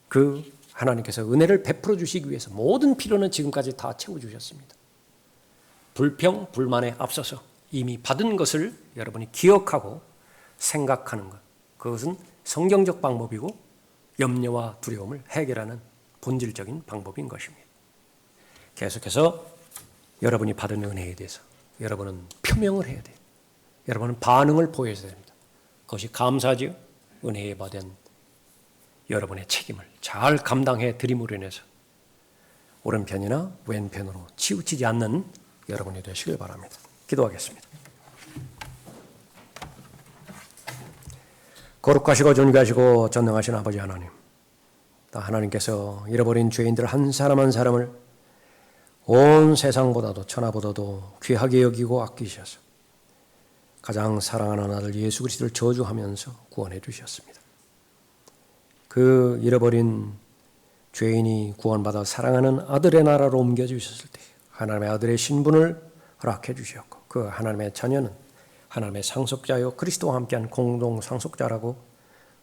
그 하나님께서 은혜를 베풀어 주시기 위해서 모든 필요는 지금까지 다 채워주셨습니다. 불평, 불만에 앞서서 이미 받은 것을 여러분이 기억하고 생각하는 것, 그것은 성경적 방법이고 염려와 두려움을 해결하는 본질적인 방법인 것입니다. 계속해서 여러분이 받은 은혜에 대해서 여러분은 표명을 해야 돼요. 여러분은 반응을 보여야 됩니다. 그것이 감사지요. 은혜에 받은 여러분의 책임을 잘 감당해 드림으로 인해서 오른편이나 왼편으로 치우치지 않는 여러분이 되시길 바랍니다. 기도하겠습니다. 거룩하시고 존귀하시고 전능하신 아버지 하나님, 하나님께서 잃어버린 죄인들 한 사람 한 사람을 온 세상보다도 천하보다도 귀하게 여기고 아끼셔서 가장 사랑하는 아들 예수 그리스도를 저주하면서 구원해 주셨습니다. 그 잃어버린 죄인이 구원받아 사랑하는 아들의 나라로 옮겨주셨을 때 하나님의 아들의 신분을 허락해 주셨고, 그 하나님의 자녀는 하나님의 상속자요 그리스도와 함께한 공동 상속자라고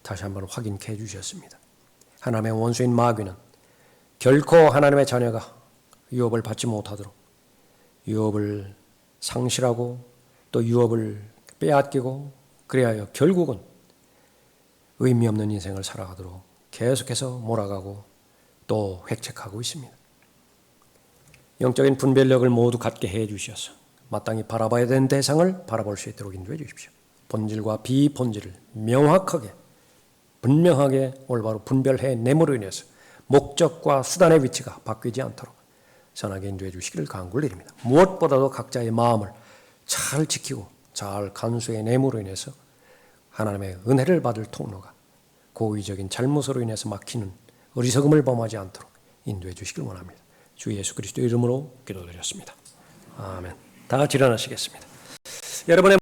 다시 한번 확인케 해주셨습니다. 하나님의 원수인 마귀는 결코 하나님의 자녀가 유업을 받지 못하도록 유업을 상실하고 또 유업을 빼앗기고, 그래야 결국은 의미 없는 인생을 살아가도록 계속해서 몰아가고 또 획책하고 있습니다. 영적인 분별력을 모두 갖게 해 주셔서 마땅히 바라봐야 되는 대상을 바라볼 수 있도록 인도해 주십시오. 본질과 비본질을 명확하게 분명하게 올바로 분별해 내므로 인해서 목적과 수단의 위치가 바뀌지 않도록 선하게 인도해 주시기를 간구를 드립니다. 무엇보다도 각자의 마음을 잘 지키고 잘 간수해 내므로 인해서 하나님의 은혜를 받을 통로가 고의적인 잘못으로 인해서 막히는 어리석음을 범하지 않도록 인도해 주시길 원합니다. 주 예수 그리스도의 이름으로 기도드렸습니다. 아멘. 다 같이 일어나시겠습니다. 여러분의